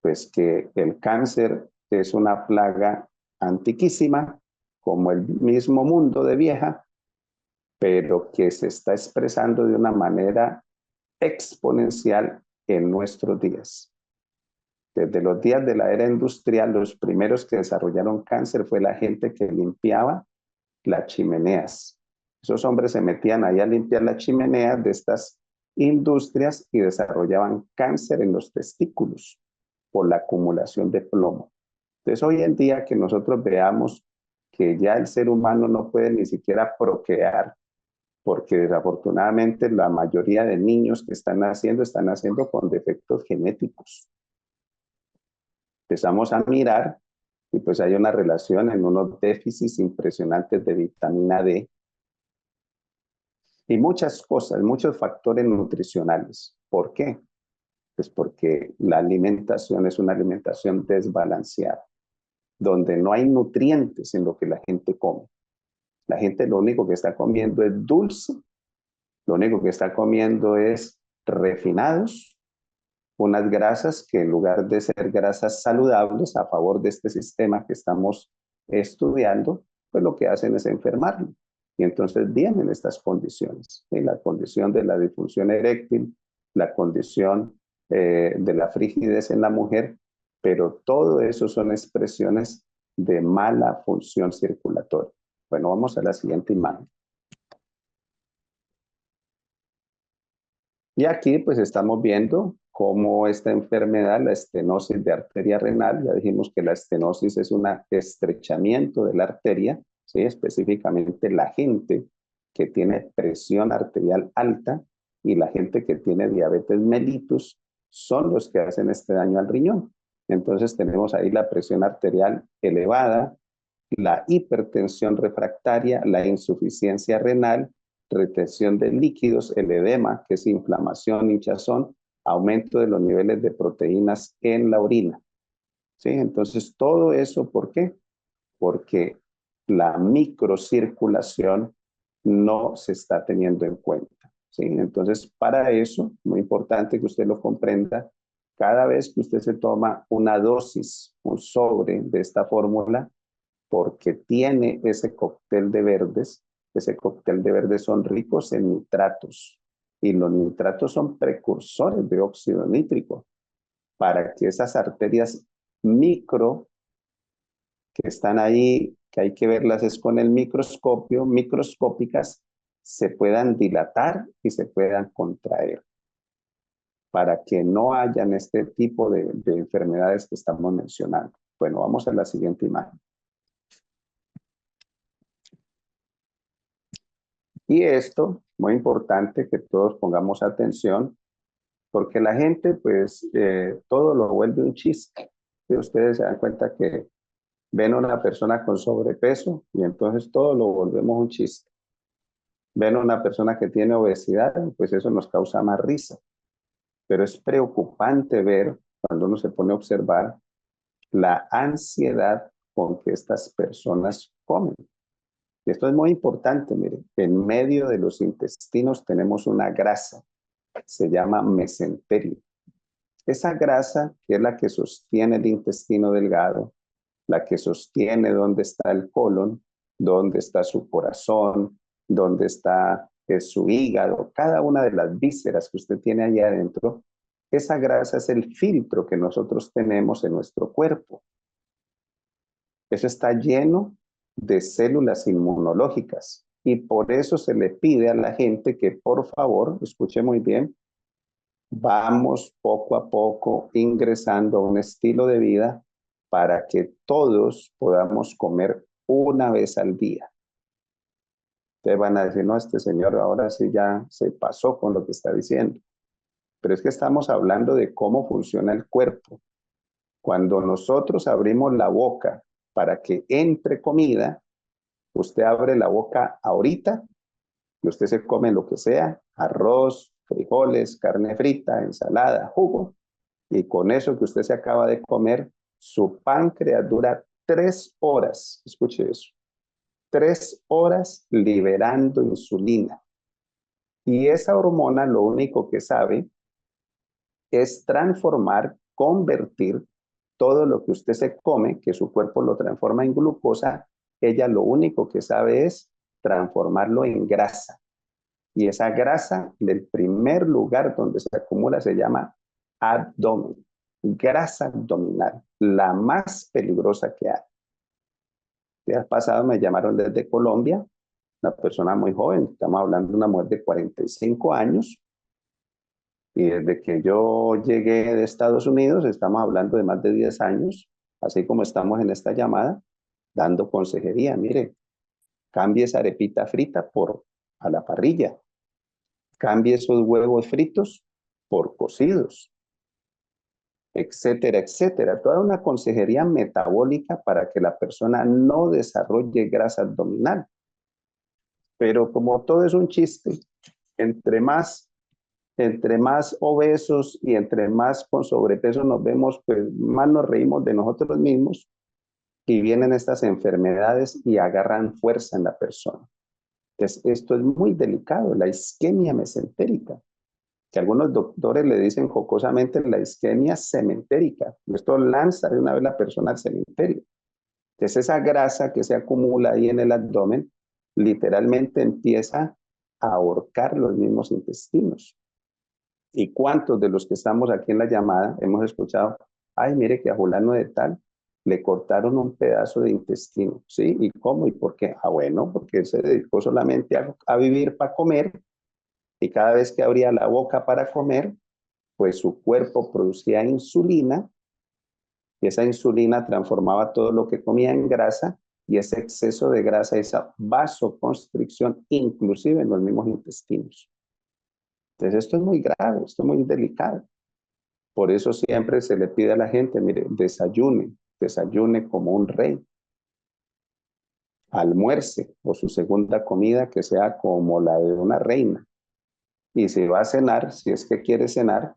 S1: Pues que el cáncer es una plaga antiquísima, como el mismo mundo de vieja, pero que se está expresando de una manera exponencial en nuestros días. Desde los días de la era industrial, los primeros que desarrollaron cáncer fue la gente que limpiaba las chimeneas. Esos hombres se metían ahí a limpiar las chimeneas de estas industrias y desarrollaban cáncer en los testículos por la acumulación de plomo. Entonces, hoy en día que nosotros veamos que ya el ser humano no puede ni siquiera procrear, porque desafortunadamente la mayoría de niños que están naciendo con defectos genéticos. Empezamos a mirar y pues hay una relación en unos déficits impresionantes de vitamina D y muchas cosas, muchos factores nutricionales. ¿Por qué? Pues porque la alimentación es una alimentación desbalanceada, donde no hay nutrientes en lo que la gente come. La gente lo único que está comiendo es dulce, lo único que está comiendo es refinados, unas grasas que en lugar de ser grasas saludables a favor de este sistema que estamos estudiando, pues lo que hacen es enfermarlo. Y entonces vienen estas condiciones, ¿sí? La condición de la disfunción eréctil, la condición de la frigidez en la mujer, pero todo eso son expresiones de mala función circulatoria. Bueno, vamos a la siguiente imagen. Y aquí pues estamos viendo cómo esta enfermedad, la estenosis de arteria renal, ya dijimos que la estenosis es un estrechamiento de la arteria, ¿sí? Específicamente la gente que tiene presión arterial alta y la gente que tiene diabetes mellitus son los que hacen este daño al riñón. Entonces tenemos ahí la presión arterial elevada, la hipertensión refractaria, la insuficiencia renal, retención de líquidos, el edema, que es inflamación, hinchazón, aumento de los niveles de proteínas en la orina. ¿Sí? Entonces, todo eso, ¿por qué? Porque la microcirculación no se está teniendo en cuenta. ¿Sí? Entonces, para eso, muy importante que usted lo comprenda, cada vez que usted se toma una dosis, un sobre de esta fórmula, porque tiene ese cóctel de verdes son ricos en nitratos y los nitratos son precursores de óxido nítrico para que esas arterias micro que están ahí, que hay que verlas es con el microscopio, microscópicas, se puedan dilatar y se puedan contraer para que no hayan este tipo de enfermedades que estamos mencionando. Bueno, vamos a la siguiente imagen. Y esto, muy importante que todos pongamos atención, porque la gente, pues, todo lo vuelve un chiste. Y ustedes se dan cuenta que ven a una persona con sobrepeso y entonces todo lo volvemos un chiste. Ven a una persona que tiene obesidad, pues eso nos causa más risa. Pero es preocupante ver, cuando uno se pone a observar, la ansiedad con que estas personas comen. Y esto es muy importante, miren, en medio de los intestinos tenemos una grasa, se llama mesenterio. Esa grasa, que es la que sostiene el intestino delgado, la que sostiene dónde está el colon, dónde está su corazón, dónde está su hígado, cada una de las vísceras que usted tiene allá adentro, esa grasa es el filtro que nosotros tenemos en nuestro cuerpo. Eso está lleno de células inmunológicas y por eso se le pide a la gente que por favor, escuche muy bien, vamos poco a poco ingresando a un estilo de vida para que todos podamos comer una vez al día. Ustedes van a decir, no, este señor ahora sí ya se pasó con lo que está diciendo. Pero es que estamos hablando de cómo funciona el cuerpo. Cuando nosotros abrimos la boca para que entre comida, usted abre la boca ahorita y usted se come lo que sea, arroz, frijoles, carne frita, ensalada, jugo, y con eso que usted se acaba de comer, su páncreas dura 3 horas, escuche eso, 3 horas liberando insulina. Y esa hormona lo único que sabe es transformar, convertir todo lo que usted se come, que su cuerpo lo transforma en glucosa, ella lo único que sabe es transformarlo en grasa. Y esa grasa del primer lugar donde se acumula se llama abdomen, grasa abdominal, la más peligrosa que hay. El día pasado me llamaron desde Colombia, una persona muy joven, estamos hablando de una mujer de 45 años, y desde que yo llegué de Estados Unidos, estamos hablando de más de 10 años, así como estamos en esta llamada, dando consejería. Mire, cambie esa arepita frita por a la parrilla, cambie esos huevos fritos por cocidos, etcétera, etcétera. Toda una consejería metabólica para que la persona no desarrolle grasa abdominal. Pero como todo es un chiste, entre más entre más obesos y entre más con sobrepeso nos vemos, pues más nos reímos de nosotros mismos y vienen estas enfermedades y agarran fuerza en la persona. Entonces, esto es muy delicado, la isquemia mesentérica, que algunos doctores le dicen jocosamente la isquemia cementérica. Esto lanza de una vez la persona al cementerio. Entonces, esa grasa que se acumula ahí en el abdomen literalmente empieza a ahorcar los mismos intestinos. ¿Y cuántos de los que estamos aquí en la llamada hemos escuchado, ay, mire que a fulano de tal le cortaron un pedazo de intestino? ¿Sí? ¿Y cómo? ¿Y por qué? Ah, bueno, porque él se dedicó solamente a vivir para comer y cada vez que abría la boca para comer, pues su cuerpo producía insulina y esa insulina transformaba todo lo que comía en grasa y ese exceso de grasa, esa vasoconstricción, inclusive en los mismos intestinos. Entonces esto es muy grave, esto es muy delicado. Por eso siempre se le pide a la gente, mire, desayune, desayune como un rey. Almuerce o su segunda comida que sea como la de una reina. Y si va a cenar, si es que quiere cenar,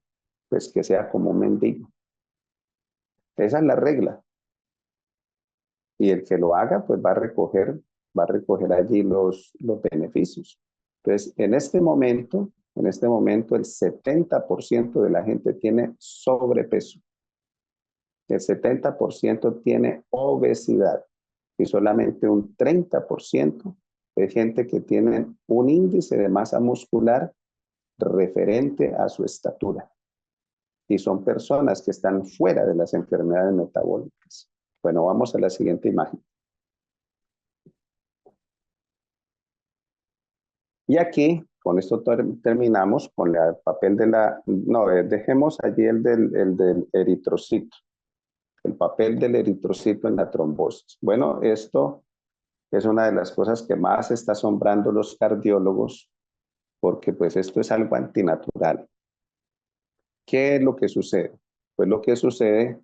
S1: pues que sea como un mendigo. Esa es la regla. Y el que lo haga, pues va a recoger allí los beneficios. Entonces, en este momento, el 70% de la gente tiene sobrepeso. El 70% tiene obesidad y solamente un 30% es gente que tiene un índice de masa muscular referente a su estatura. Y son personas que están fuera de las enfermedades metabólicas. Bueno, vamos a la siguiente imagen. Y aquí, con esto terminamos con el papel de la... No, dejemos allí el del eritrocito. El papel del eritrocito en la trombosis. Bueno, esto es una de las cosas que más está asombrando los cardiólogos, porque pues esto es algo antinatural. ¿Qué es lo que sucede? Pues lo que sucede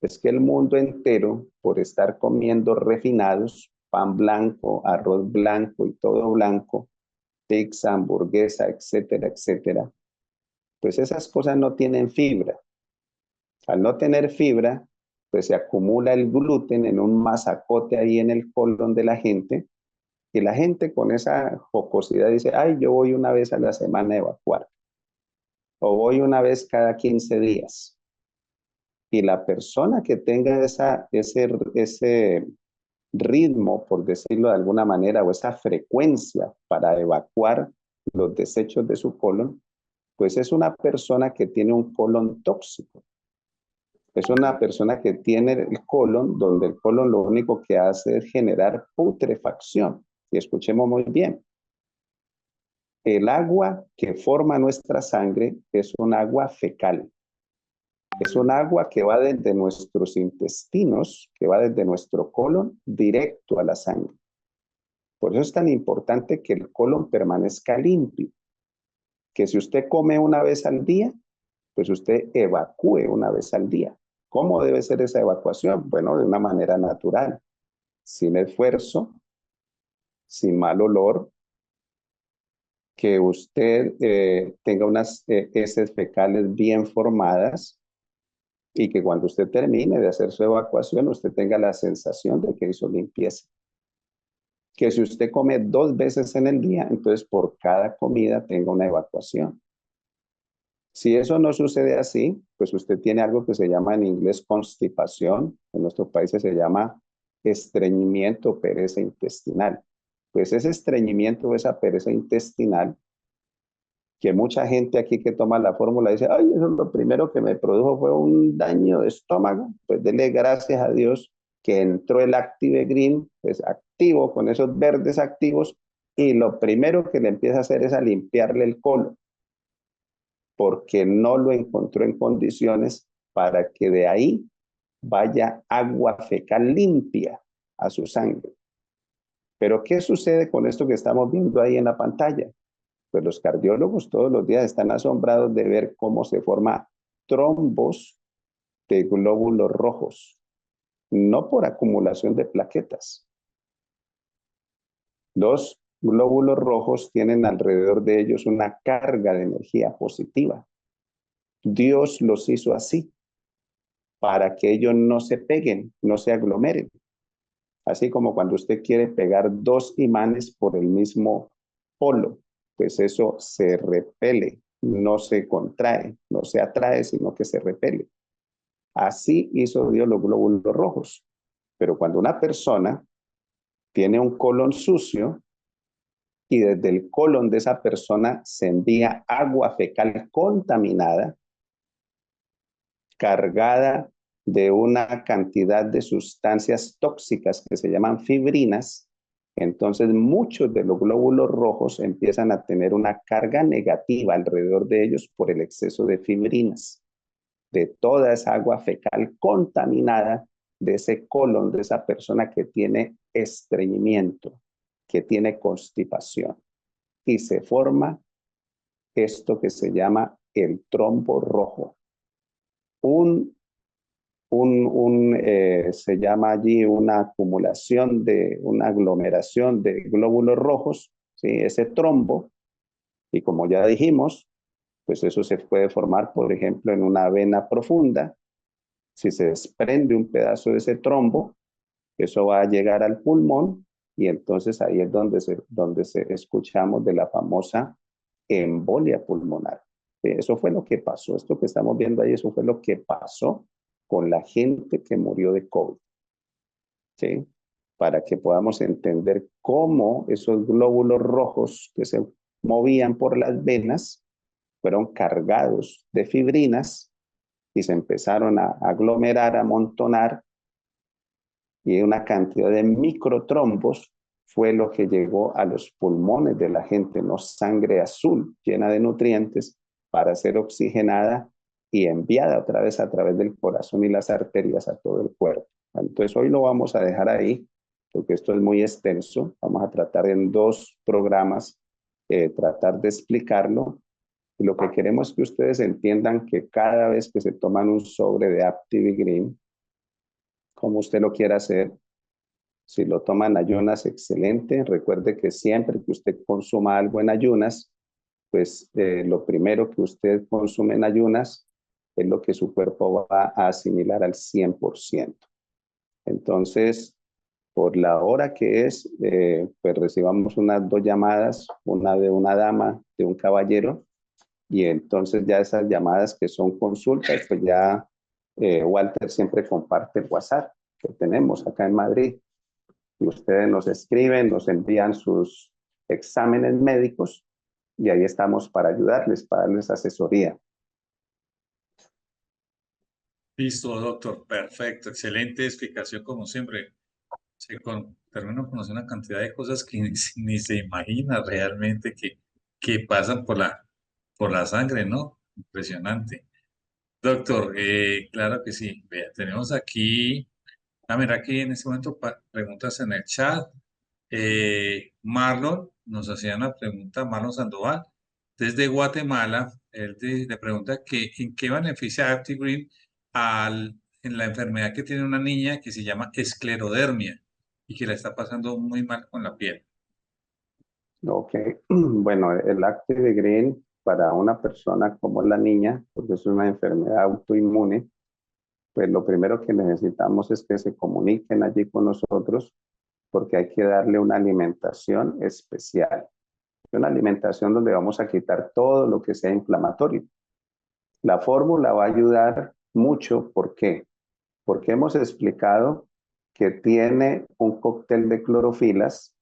S1: es que el mundo entero, por estar comiendo refinados, pan blanco, arroz blanco y todo blanco, pizza, hamburguesa, etcétera, etcétera, pues esas cosas no tienen fibra. Al no tener fibra, pues se acumula el gluten en un masacote ahí en el colon de la gente. Y la gente con esa jocosidad dice, ay, yo voy una vez a la semana a evacuar. O voy una vez cada 15 días. Y la persona que tenga ese ritmo, por decirlo de alguna manera, o esa frecuencia para evacuar los desechos de su colon, pues es una persona que tiene un colon tóxico. Es una persona que tiene el colon, donde el colon lo único que hace es generar putrefacción. Y escuchemos muy bien. El agua que forma nuestra sangre es un agua fecal. Es un agua que va desde nuestros intestinos, que va desde nuestro colon directo a la sangre. Por eso es tan importante que el colon permanezca limpio. Que si usted come una vez al día, pues usted evacúe una vez al día. ¿Cómo debe ser esa evacuación? Bueno, de una manera natural, sin esfuerzo, sin mal olor, que usted tenga unas heces fecales bien formadas y que cuando usted termine de hacer su evacuación, usted tenga la sensación de que hizo limpieza. Que si usted come 2 veces en el día, entonces por cada comida tenga una evacuación. Si eso no sucede así, pues usted tiene algo que se llama en inglés constipación, en nuestros países se llama estreñimiento o pereza intestinal. Pues ese estreñimiento o esa pereza intestinal, que mucha gente aquí que toma la fórmula dice, ay, eso es lo primero que me produjo fue un daño de estómago, pues dele gracias a Dios que entró el Active Green, es activo con esos verdes activos, y lo primero que le empieza a hacer es a limpiarle el colon porque no lo encontró en condiciones para que de ahí vaya agua fecal limpia a su sangre. Pero ¿qué sucede con esto que estamos viendo ahí en la pantalla? Pues los cardiólogos todos los días están asombrados de ver cómo se forman trombos de glóbulos rojos, no por acumulación de plaquetas. Los glóbulos rojos tienen alrededor de ellos una carga de energía positiva. Dios los hizo así, para que ellos no se peguen, no se aglomeren. Así como cuando usted quiere pegar dos imanes por el mismo polo, pues eso se repele, no se contrae, no se atrae, sino que se repele. Así hizo Dios los glóbulos rojos. Pero cuando una persona tiene un colon sucio y desde el colon de esa persona se envía agua fecal contaminada, cargada de una cantidad de sustancias tóxicas que se llaman fibrinas, entonces muchos de los glóbulos rojos empiezan a tener una carga negativa alrededor de ellos por el exceso de fibrinas, de toda esa agua fecal contaminada de ese colon de esa persona que tiene estreñimiento, que tiene constipación. Y se forma esto que se llama el trombo rojo. Se llama allí una acumulación una aglomeración de glóbulos rojos, ¿sí? Ese trombo, y como ya dijimos, pues eso se puede formar, por ejemplo, en una vena profunda. Si se desprende un pedazo de ese trombo, eso va a llegar al pulmón y entonces ahí es donde escuchamos de la famosa embolia pulmonar. Eso fue lo que pasó, esto que estamos viendo ahí, eso fue lo que pasó con la gente que murió de COVID, ¿sí? Para que podamos entender cómo esos glóbulos rojos que se movían por las venas fueron cargados de fibrinas y se empezaron a aglomerar, a amontonar, y una cantidad de microtrombos fue lo que llegó a los pulmones de la gente, no sangre azul llena de nutrientes para ser oxigenada y enviada otra vez a través del corazón y las arterias a todo el cuerpo. Entonces hoy lo vamos a dejar ahí porque esto es muy extenso. Vamos a tratar en 2 programas, tratar de explicarlo. Y lo que queremos es que ustedes entiendan que cada vez que se toman un sobre de Active Green, como usted lo quiera hacer, si lo toma en ayunas, excelente. Recuerde que siempre que usted consuma algo en ayunas, pues lo primero que usted consume en ayunas es lo que su cuerpo va a asimilar al 100%. Entonces, por la hora que es, pues recibamos unas 2 llamadas, una de una dama, de un caballero, y entonces ya esas llamadas que son consultas, pues ya Walter siempre comparte el WhatsApp que tenemos acá en Madrid. Y ustedes nos escriben, nos envían sus exámenes médicos y ahí estamos para ayudarles, para darles asesoría.
S3: Listo, doctor. Perfecto. Excelente explicación, como siempre. Termino conociendo una cantidad de cosas que ni se imagina realmente que pasan por la sangre, ¿no? Impresionante. Doctor, claro que sí. Vea, tenemos aquí, mira, aquí en este momento preguntas en el chat. Marlon nos hacía una pregunta, Marlon Sandoval, desde Guatemala. Le pregunta que en qué beneficia ActiveGreen en la enfermedad que tiene una niña que se llama esclerodermia y que la está pasando muy mal con la piel.
S1: Ok, bueno, el Active Green para una persona como la niña, porque es una enfermedad autoinmune, pues lo primero que necesitamos es que se comuniquen allí con nosotros porque hay que darle una alimentación especial, una alimentación donde vamos a quitar todo lo que sea inflamatorio. La fórmula va a ayudar mucho, ¿por qué? Porque hemos explicado que tiene un cóctel de clorofilas.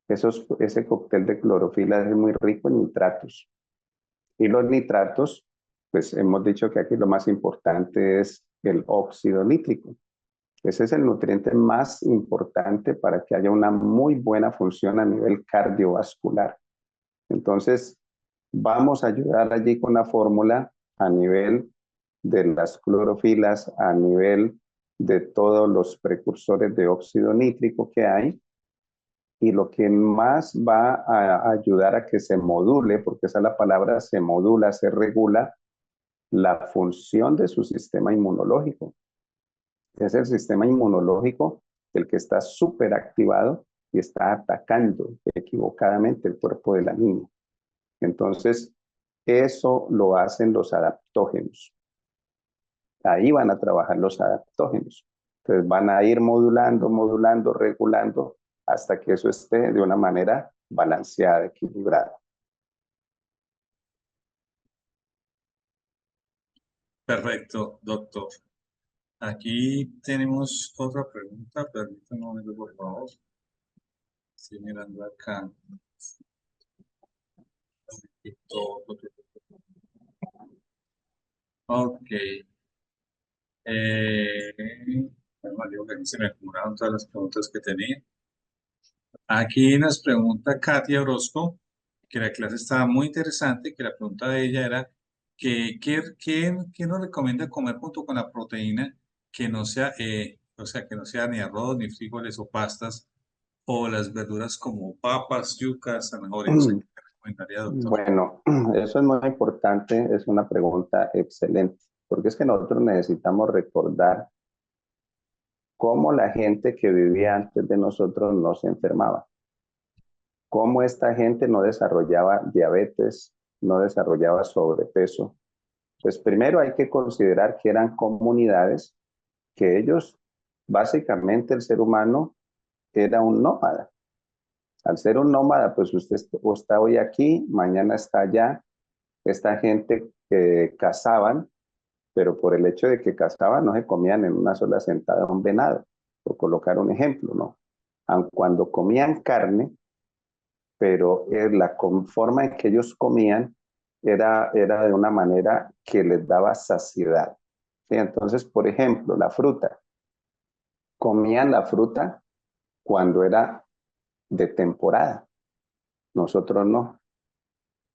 S1: Ese cóctel de clorofilas es muy rico en nitratos. Y los nitratos, pues hemos dicho que aquí lo más importante es el óxido nítrico. Ese es el nutriente más importante para que haya una muy buena función a nivel cardiovascular. Entonces, vamos a ayudar allí con la fórmula a nivel de las clorofilas, a nivel de todos los precursores de óxido nítrico que hay. Y lo que más va a ayudar a que se module, porque esa es la palabra, se modula, se regula la función de su sistema inmunológico. Es el sistema inmunológico el que está súper activado y está atacando equivocadamente el cuerpo de la niña. Entonces, eso lo hacen los adaptógenos. Ahí van a trabajar los adaptógenos. Entonces van a ir modulando, modulando, regulando hasta que eso esté de una manera balanceada, equilibrada.
S3: Perfecto, doctor. Aquí tenemos otra pregunta. Permítame un momento, por favor. Estoy mirando acá. Ok. Bueno, digo que aquí se me acumularon todas las preguntas que tenía. Aquí nos pregunta Katia Orozco, que la clase estaba muy interesante, que la pregunta de ella era que ¿qué nos recomienda comer junto con la proteína que no sea, o sea, que no sea ni arroz, ni frijoles o pastas, o las verduras como papas, yucas, zanahorias? ¿Qué recomendaría, doctor?
S1: Bueno, eso es muy importante, es una pregunta excelente, porque es que nosotros necesitamos recordar cómo la gente que vivía antes de nosotros no se enfermaba, cómo esta gente no desarrollaba diabetes, no desarrollaba sobrepeso. Pues primero hay que considerar que eran comunidades que ellos, básicamente el ser humano era un nómada. Al ser un nómada, pues usted está hoy aquí, mañana está allá. Esta gente que cazaban, pero por el hecho de que cazaban no se comían en una sola sentada un venado, por colocar un ejemplo, ¿no? Aun cuando comían carne, pero la forma en que ellos comían era de una manera que les daba saciedad. ¿Sí? Entonces, por ejemplo, la fruta. Comían la fruta cuando era de temporada. Nosotros no.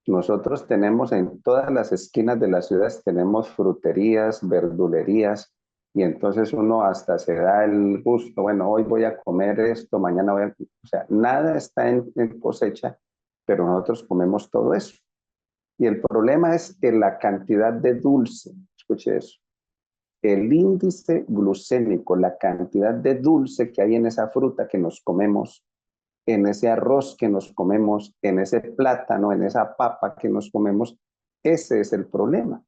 S1: Nosotros tenemos en todas las esquinas de las ciudades, tenemos fruterías, verdulerías, y entonces uno hasta se da el gusto, bueno, hoy voy a comer esto, mañana voy a... O sea, nada está en cosecha, pero nosotros comemos todo eso. Y el problema es que la cantidad de dulce, escuche eso, el índice glucémico, la cantidad de dulce que hay en esa fruta que nos comemos, en ese arroz que nos comemos, en ese plátano, en esa papa que nos comemos, ese es el problema.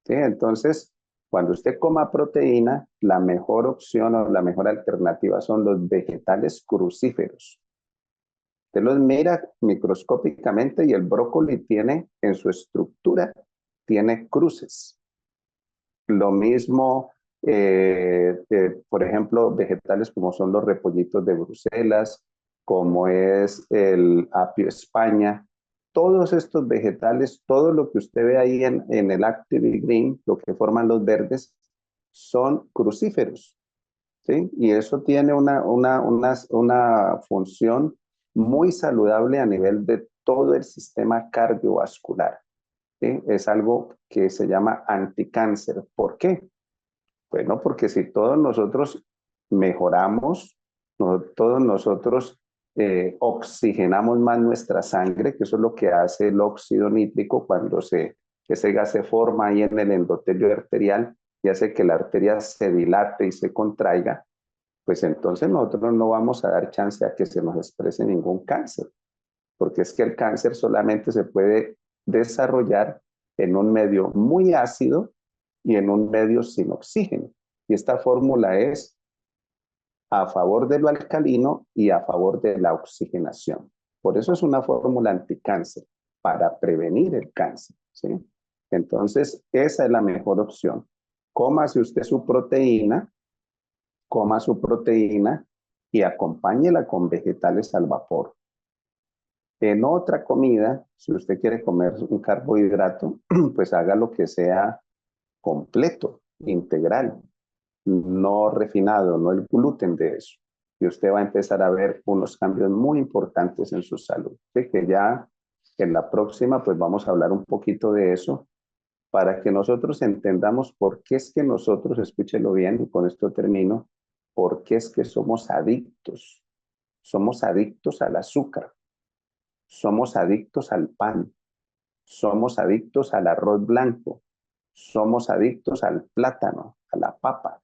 S1: ¿Sí? Entonces, cuando usted coma proteína, la mejor opción o la mejor alternativa son los vegetales crucíferos. Usted los mira microscópicamente y el brócoli tiene en su estructura, tiene cruces. Lo mismo, por ejemplo, vegetales como son los repollitos de Bruselas, como es el apio España. Todos estos vegetales, todo lo que usted ve ahí en el Active Green, lo que forman los verdes, son crucíferos, ¿sí? Y eso tiene una función muy saludable a nivel de todo el sistema cardiovascular, ¿sí? Es algo que se llama anticáncer. ¿Por qué? Bueno, porque si todos nosotros mejoramos, todos nosotros oxigenamos más nuestra sangre, que eso es lo que hace el óxido nítrico cuando ese gas se forma ahí en el endotelio arterial y hace que la arteria se dilate y se contraiga, pues entonces nosotros no vamos a dar chance a que se nos exprese ningún cáncer, porque es que el cáncer solamente se puede desarrollar en un medio muy ácido y en un medio sin oxígeno. Y esta fórmula es a favor de lo alcalino y a favor de la oxigenación. Por eso es una fórmula anticáncer, para prevenir el cáncer, ¿sí? Entonces, esa es la mejor opción. Cómase usted su proteína, coma su proteína y acompáñela con vegetales al vapor. En otra comida, si usted quiere comer un carbohidrato, pues haga lo que sea completo, integral, no refinado, no el gluten de eso. Y usted va a empezar a ver unos cambios muy importantes en su salud. Así que ya en la próxima, pues vamos a hablar un poquito de eso para que nosotros entendamos por qué es que nosotros, escúchelo bien, y con esto termino, por qué es que somos adictos. Somos adictos al azúcar, somos adictos al pan, somos adictos al arroz blanco, somos adictos al plátano, a la papa.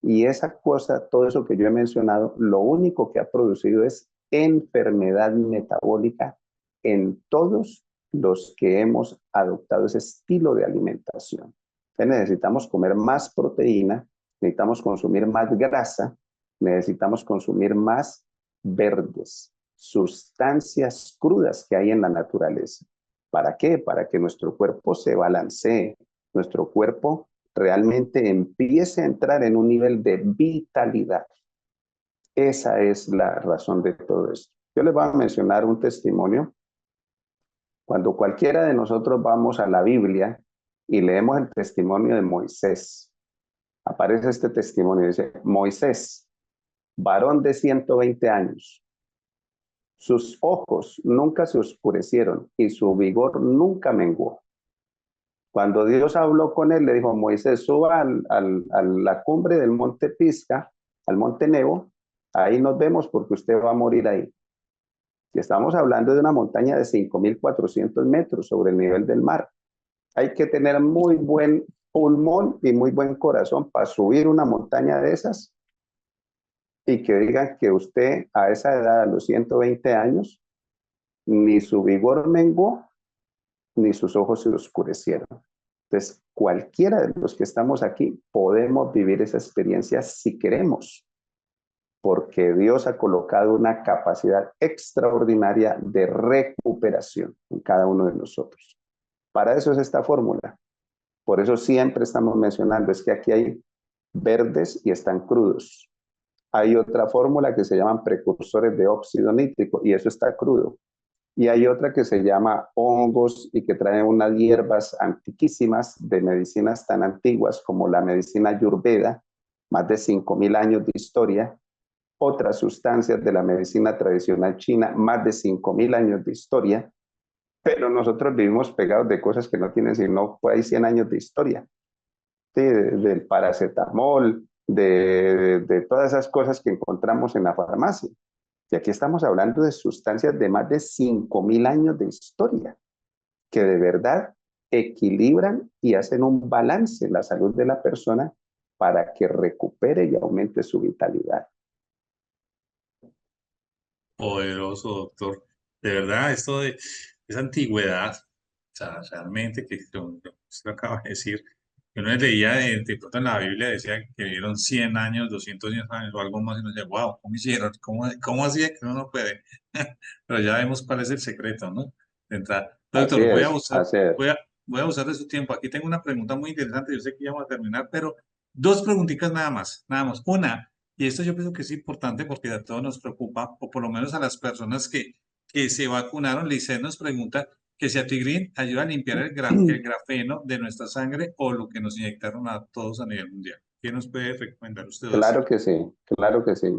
S1: Y esa cosa, todo eso que yo he mencionado, lo único que ha producido es enfermedad metabólica en todos los que hemos adoptado ese estilo de alimentación. Entonces necesitamos comer más proteína, necesitamos consumir más grasa, necesitamos consumir más verdes, sustancias crudas que hay en la naturaleza. ¿Para qué? Para que nuestro cuerpo se balancee, nuestro cuerpo realmente empiece a entrar en un nivel de vitalidad. Esa es la razón de todo esto. Yo les voy a mencionar un testimonio. Cuando cualquiera de nosotros vamos a la Biblia y leemos el testimonio de Moisés, aparece este testimonio y dice: Moisés, varón de 120 años, sus ojos nunca se oscurecieron y su vigor nunca menguó. Cuando Dios habló con él, le dijo: Moisés, suba a la cumbre del monte Pisga, al monte Nebo, ahí nos vemos porque usted va a morir ahí. Y estamos hablando de una montaña de 5.400 metros sobre el nivel del mar. Hay que tener muy buen pulmón y muy buen corazón para subir una montaña de esas y que digan que usted a esa edad, a los 120 años, ni su vigor menguó, ni sus ojos se oscurecieron. Entonces, cualquiera de los que estamos aquí podemos vivir esa experiencia si queremos, porque Dios ha colocado una capacidad extraordinaria de recuperación en cada uno de nosotros. Para eso es esta fórmula. Por eso siempre estamos mencionando, es que aquí hay verdes y están crudos. Hay otra fórmula que se llaman precursores de óxido nítrico y eso está crudo. Y hay otra que se llama hongos y que traen unas hierbas antiquísimas de medicinas tan antiguas como la medicina ayurveda, más de 5.000 años de historia. Otras sustancias de la medicina tradicional china, más de 5.000 años de historia. Pero nosotros vivimos pegados de cosas que no tienen sino por ahí 100 años de historia. Sí, del paracetamol, de todas esas cosas que encontramos en la farmacia. Y aquí estamos hablando de sustancias de más de 5.000 años de historia, que de verdad equilibran y hacen un balance en la salud de la persona para que recupere y aumente su vitalidad.
S3: Poderoso, doctor. De verdad, esto de esa antigüedad, o sea, realmente que usted lo acaba de decir, que uno leía de pronto en la Biblia decía que vivieron 100 años, 200 años o algo más, y uno decía, wow, ¿cómo hicieron? ¿Cómo hacía que uno no puede? Pero ya vemos cuál es el secreto, ¿no? De entrada.
S1: Así
S3: Doctor,
S1: es, así es.
S3: voy a abusar de su tiempo. Aquí tengo una pregunta muy interesante, yo sé que ya vamos a terminar, pero dos preguntitas nada más, nada más. Una, y esto yo pienso que es importante porque a todos nos preocupa, o por lo menos a las personas que se vacunaron. Licen nos pregunta que si Atigrin ayuda a limpiar el grafeno de nuestra sangre o lo que nos inyectaron a todos a nivel mundial. ¿Qué nos puede recomendar usted hacer?
S1: Claro que sí, claro que sí.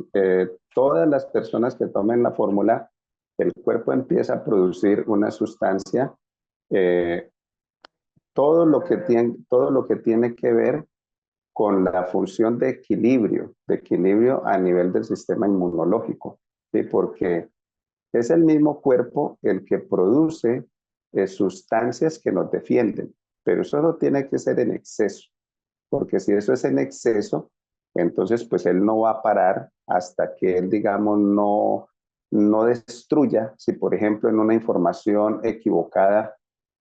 S1: Todas las personas que tomen la fórmula, el cuerpo empieza a producir una sustancia, eh, todo lo que tiene que ver con la función de equilibrio a nivel del sistema inmunológico, ¿sí? Porque es el mismo cuerpo el que produce sustancias que nos defienden, pero eso no tiene que ser en exceso, porque si eso es en exceso, entonces pues él no va a parar hasta que él, digamos, no destruya, si por ejemplo en una información equivocada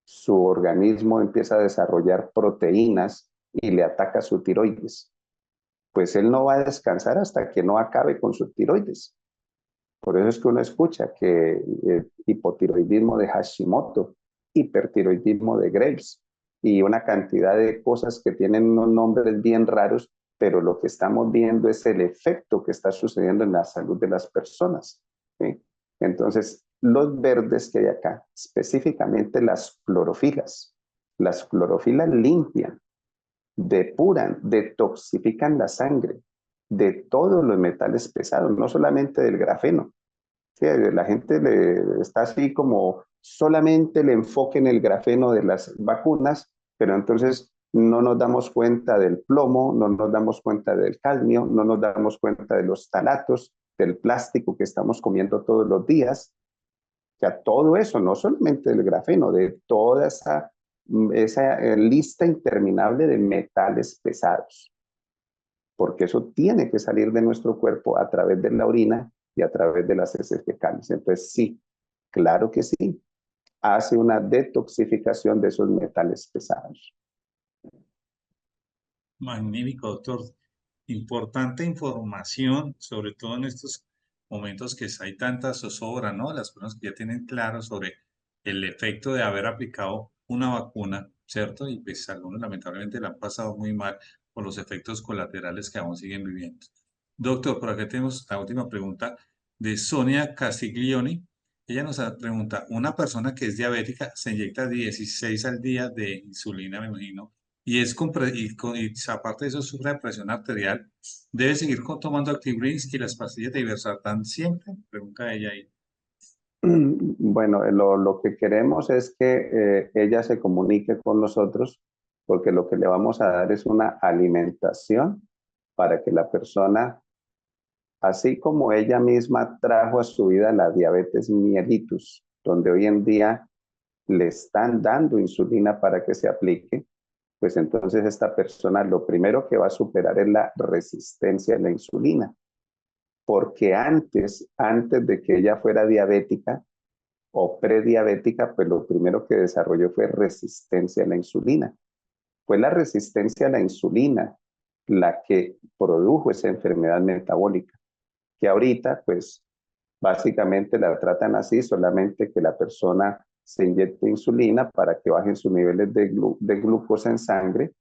S1: su organismo empieza a desarrollar proteínas y le ataca su tiroides, pues él no va a descansar hasta que no acabe con su tiroides. Por eso es que uno escucha que hipotiroidismo de Hashimoto, hipertiroidismo de Graves y una cantidad de cosas que tienen unos nombres bien raros, pero lo que estamos viendo es el efecto que está sucediendo en la salud de las personas, ¿sí? Entonces, los verdes que hay acá, específicamente las clorofilas limpian, depuran, detoxifican la sangre de todos los metales pesados, no solamente del grafeno. Sí, la gente está así como solamente el enfoque en el grafeno de las vacunas, pero entonces no nos damos cuenta del plomo, no nos damos cuenta del cadmio, no nos damos cuenta de los talatos, del plástico que estamos comiendo todos los días. O sea, todo eso, no solamente del grafeno, de toda esa lista interminable de metales pesados, porque eso tiene que salir de nuestro cuerpo a través de la orina y a través de las heces fecales. Entonces, sí, claro que sí, hace una detoxificación de esos metales pesados.
S3: Magnífico, doctor. Importante información, sobre todo en estos momentos que hay tanta zozobra, ¿no? Las personas que ya tienen claro sobre el efecto de haber aplicado una vacuna, ¿cierto? Y pues algunos lamentablemente la han pasado muy mal por los efectos colaterales que aún siguen viviendo. Doctor, por acá tenemos la última pregunta de Sonia Castiglioni. Ella nos pregunta, una persona que es diabética se inyecta 16 al día de insulina, me imagino, y y aparte de eso sufre de presión arterial, ¿debe seguir tomando Actigrins y las pastillas de Iversartán siempre? Pregunta ella ahí.
S1: Bueno, lo que queremos es que ella se comunique con nosotros, porque lo que le vamos a dar es una alimentación para que la persona, así como ella misma trajo a su vida la diabetes mellitus, donde hoy en día le están dando insulina para que se aplique, pues entonces esta persona lo primero que va a superar es la resistencia a la insulina, porque antes de que ella fuera diabética o prediabética, pues lo primero que desarrolló fue resistencia a la insulina. Fue la resistencia a la insulina la que produjo esa enfermedad metabólica, que ahorita pues básicamente la tratan así, solamente que la persona se inyecte insulina para que bajen sus niveles de glucosa en sangre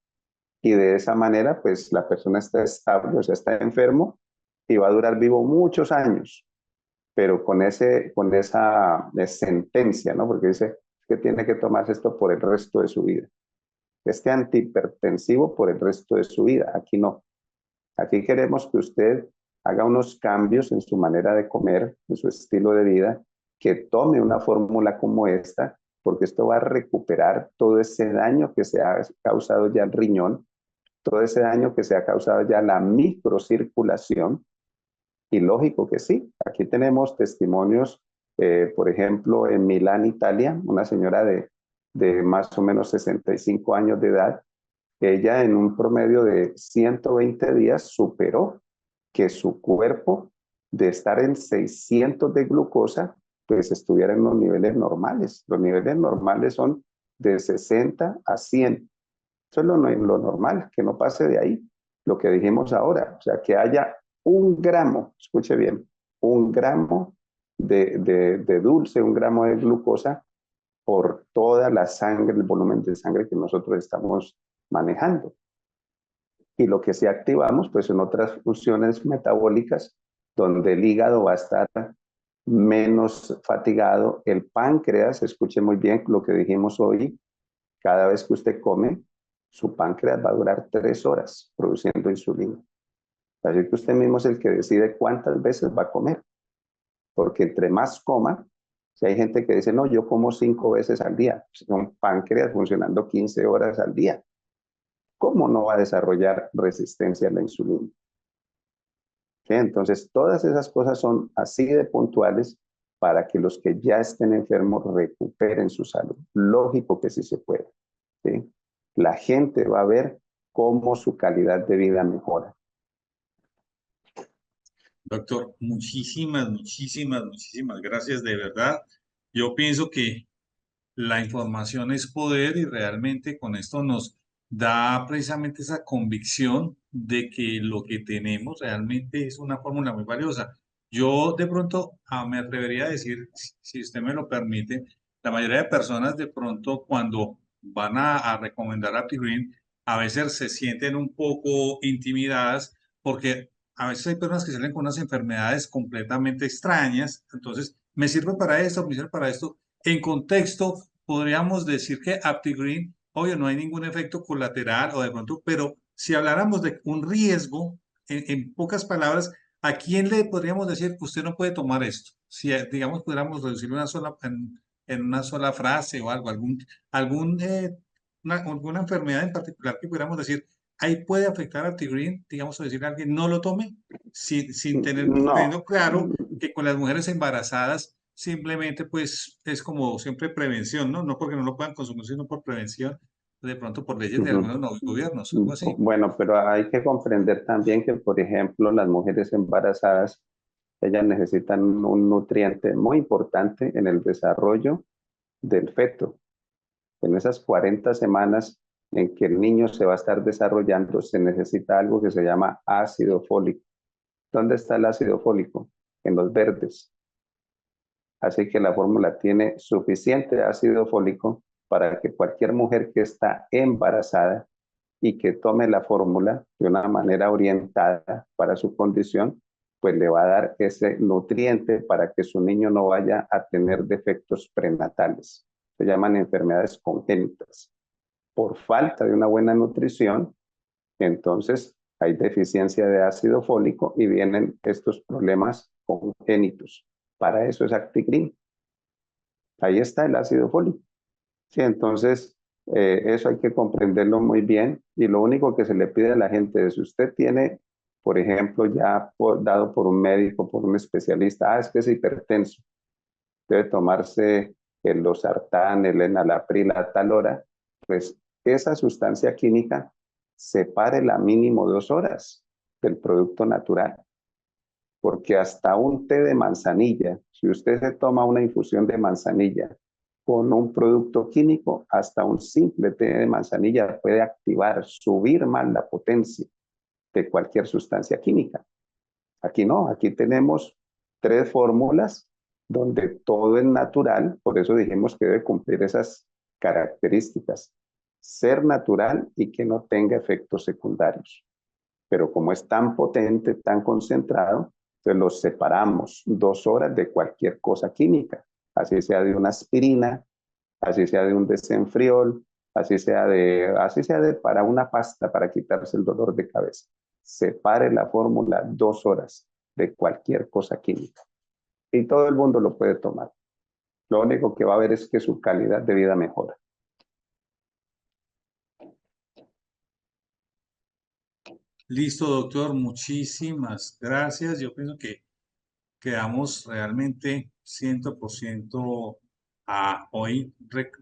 S1: y de esa manera pues la persona está estable, o sea, está enfermo y va a durar vivo muchos años, pero con esa sentencia, ¿no? Porque dice que tiene que tomarse esto por el resto de su vida. Este antihipertensivo por el resto de su vida. Aquí no. Aquí queremos que usted haga unos cambios en su manera de comer, en su estilo de vida, que tome una fórmula como esta, porque esto va a recuperar todo ese daño que se ha causado ya al riñón, todo ese daño que se ha causado ya a la microcirculación. Y lógico que sí, aquí tenemos testimonios, por ejemplo, en Milán, Italia, una señora de más o menos 65 años de edad, ella en un promedio de 120 días superó que su cuerpo de estar en 600 de glucosa, pues estuviera en los niveles normales. Los niveles normales son de 60 a 100. Eso es lo normal, que no pase de ahí. Lo que dijimos ahora, o sea, que haya 1 gramo, escuche bien, 1 gramo de dulce, 1 gramo de glucosa por toda la sangre, el volumen de sangre que nosotros estamos manejando. Y lo que sí activamos, pues en otras funciones metabólicas, donde el hígado va a estar menos fatigado, el páncreas, escuche muy bien lo que dijimos hoy, cada vez que usted come, su páncreas va a durar 3 horas produciendo insulina. Así que usted mismo es el que decide cuántas veces va a comer, porque entre más coma, si hay gente que dice, no, yo como 5 veces al día, son páncreas funcionando 15 horas al día. ¿Cómo no va a desarrollar resistencia a la insulina? ¿Sí? Entonces, todas esas cosas son así de puntuales para que los que ya estén enfermos recuperen su salud. Lógico que sí se puede. ¿Sí? La gente va a ver cómo su calidad de vida mejora.
S3: Doctor, muchísimas gracias, de verdad. Yo pienso que la información es poder y realmente con esto nos da precisamente esa convicción de que lo que tenemos realmente es una fórmula muy valiosa. Yo de pronto me atrevería a decir, si usted me lo permite, la mayoría de personas de pronto cuando van a recomendar AptiGreen, a veces se sienten un poco intimidadas porque a veces hay personas que salen con unas enfermedades completamente extrañas, entonces me sirve para esto, me sirve para esto. En contexto, podríamos decir que AptiGreen, obvio, no hay ningún efecto colateral o de pronto, pero si habláramos de un riesgo, en pocas palabras, ¿a quién le podríamos decir usted no puede tomar esto? Si, digamos, pudiéramos reducirlo en una sola frase o algo, alguna enfermedad en particular que pudiéramos decir, ahí puede afectar a AptiGreen, digamos, o decirle a alguien, no lo tome, sin
S1: No,
S3: teniendo claro que con las mujeres embarazadas simplemente pues es como siempre prevención, ¿no? No porque no lo puedan consumir, sino por prevención, de pronto por leyes de algunos gobiernos, algo así.
S1: bueno, pero hay que comprender también que, por ejemplo, las mujeres embarazadas, ellas necesitan un nutriente muy importante en el desarrollo del feto. En esas 40 semanas en que el niño se va a estar desarrollando, se necesita algo que se llama ácido fólico. ¿Dónde está el ácido fólico? En los verdes. Así que la fórmula tiene suficiente ácido fólico para que cualquier mujer que está embarazada y que tome la fórmula de una manera orientada para su condición, pues le va a dar ese nutriente para que su niño no vaya a tener defectos prenatales. Se llaman enfermedades congénitas. Por falta de una buena nutrición, entonces hay deficiencia de ácido fólico y vienen estos problemas congénitos. Para eso es ActiGreen. Ahí está el ácido fólico. Sí, entonces eso hay que comprenderlo muy bien y lo único que se le pide a la gente es si usted tiene, por ejemplo, ya dado por un médico, por un especialista, es que es hipertenso, debe tomarse el losartán, el enalapril a tal hora, pues esa sustancia química sepárela mínimo 2 horas del producto natural, porque hasta un té de manzanilla, si usted se toma una infusión de manzanilla con un producto químico, hasta un simple té de manzanilla puede activar, subir más la potencia de cualquier sustancia química. Aquí no, aquí tenemos 3 fórmulas donde todo es natural, por eso dijimos que debe cumplir esas características. Ser natural y que no tenga efectos secundarios. Pero como es tan potente, tan concentrado, pues los separamos 2 horas de cualquier cosa química, así sea de una aspirina, así sea de un desenfriol, así sea de para una pasta para quitarse el dolor de cabeza. Separe la fórmula 2 horas de cualquier cosa química y todo el mundo lo puede tomar. Lo único que va a ver es que su calidad de vida mejora.
S3: Listo, doctor, muchísimas gracias. Yo pienso que quedamos realmente 100% hoy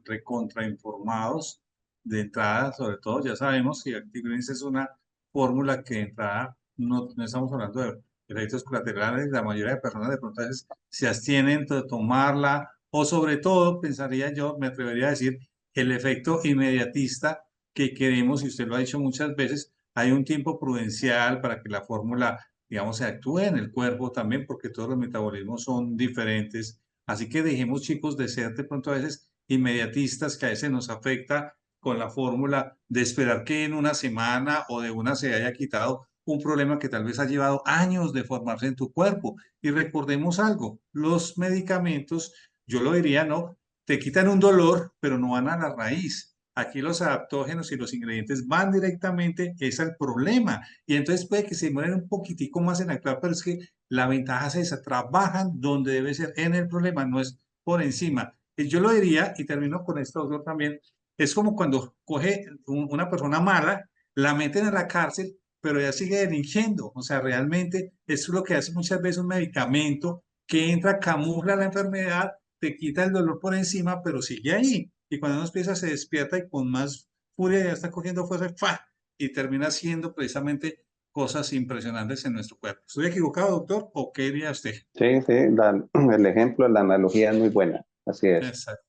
S3: recontrainformados de entrada, sobre todo ya sabemos que ActiGreen es una fórmula que de entrada no estamos hablando de efectos colaterales, la mayoría de personas de pronto a veces se abstienen de tomarla o sobre todo, pensaría yo, me atrevería a decir, el efecto inmediatista que queremos, y usted lo ha dicho muchas veces, hay un tiempo prudencial para que la fórmula digamos, se actúe en el cuerpo también, porque todos los metabolismos son diferentes. Así que dejemos, chicos, de ser de pronto a veces inmediatistas, que a veces nos afecta con la fórmula de esperar que en una semana o de una se haya quitado un problema que tal vez ha llevado años de formarse en tu cuerpo. Y recordemos algo, los medicamentos, yo lo diría, no, te quitan un dolor, pero no van a la raíz. Aquí los adaptógenos y los ingredientes van directamente es al problema. Y entonces puede que se demoren un poquitico más en actuar, pero es que la ventaja es esa, trabajan donde debe ser en el problema, no es por encima. Y yo lo diría, y termino con esto, doctor, también, es como cuando coge una persona mala, la meten a la cárcel, pero ella sigue delinquiendo. O sea, realmente eso es lo que hace muchas veces un medicamento que entra, camufla la enfermedad, te quita el dolor por encima, pero sigue ahí. Y cuando uno empieza se despierta y con más furia ya está cogiendo fuerza, ¡fa! Y termina haciendo precisamente cosas impresionantes en nuestro cuerpo. ¿Estoy equivocado, doctor? ¿O qué diría usted?
S1: Sí, sí, el ejemplo, la analogía es muy buena, así es.
S3: Exacto.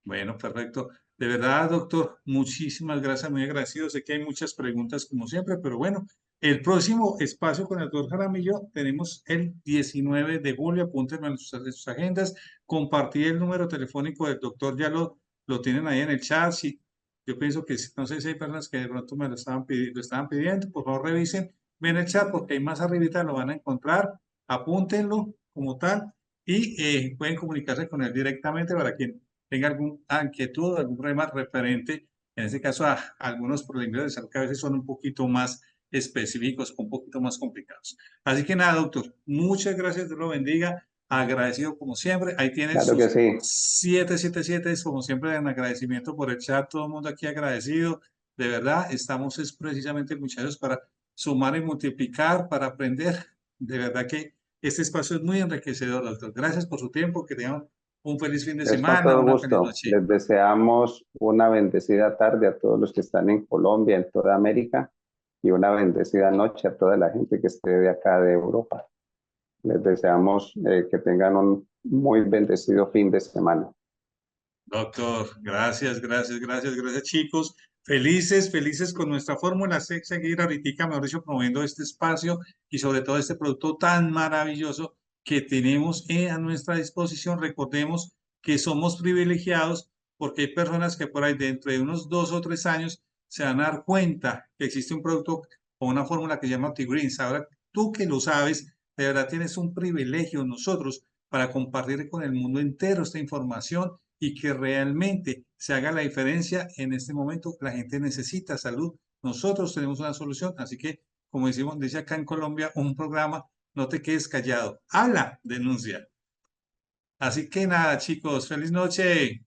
S3: Bueno, perfecto. De verdad, doctor, muchísimas gracias, muy agradecido. Sé que hay muchas preguntas como siempre, pero bueno, el próximo espacio con el doctor Jaramillo tenemos el 19 de julio. Apúntenlo en sus agendas. Compartí el número telefónico del doctor, ya lo tienen ahí en el chat. Sí, yo pienso que no sé si hay personas que de pronto me lo estaban pidiendo, por favor revisen bien el chat porque ahí más arribita lo van a encontrar. Apúntenlo como tal y pueden comunicarse con él directamente para quien tenga alguna inquietud, algún problema referente, en este caso a algunos problemas de salud que a veces son un poquito más específicos, un poquito más complicados. Así que nada, doctor, muchas gracias, Dios lo bendiga, agradecido como siempre, ahí tienen
S1: Claro que
S3: sus
S1: sí.
S3: 777, como siempre, en agradecimiento por el chat, todo el mundo aquí agradecido, de verdad, estamos es precisamente muchachos para sumar y multiplicar, para aprender, de verdad que este espacio es muy enriquecedor, doctor. Gracias por su tiempo, que tengan un feliz fin de
S1: Es con
S3: semana,
S1: todo
S3: una feliz
S1: gusto.
S3: noche.
S1: Les deseamos una bendecida tarde a todos los que están en Colombia, en toda América, y una bendecida noche a toda la gente que esté de acá de Europa. Les deseamos que tengan un muy bendecido fin de semana.
S3: Doctor, gracias, gracias, gracias, gracias, chicos. Felices, felices con nuestra fórmula C, seguir ahorita, mejor dicho, promoviendo este espacio y sobre todo este producto tan maravilloso que tenemos a nuestra disposición. Recordemos que somos privilegiados porque hay personas que por ahí dentro de unos 2 o 3 años se van a dar cuenta que existe un producto o una fórmula que se llama OptiGreens. Ahora, tú que lo sabes, de verdad tienes un privilegio nosotros para compartir con el mundo entero esta información y que realmente se haga la diferencia en este momento. La gente necesita salud. Nosotros tenemos una solución. Así que, como decimos, dice acá en Colombia, un programa, no te quedes callado. Habla, denuncia. Así que nada, chicos, feliz noche.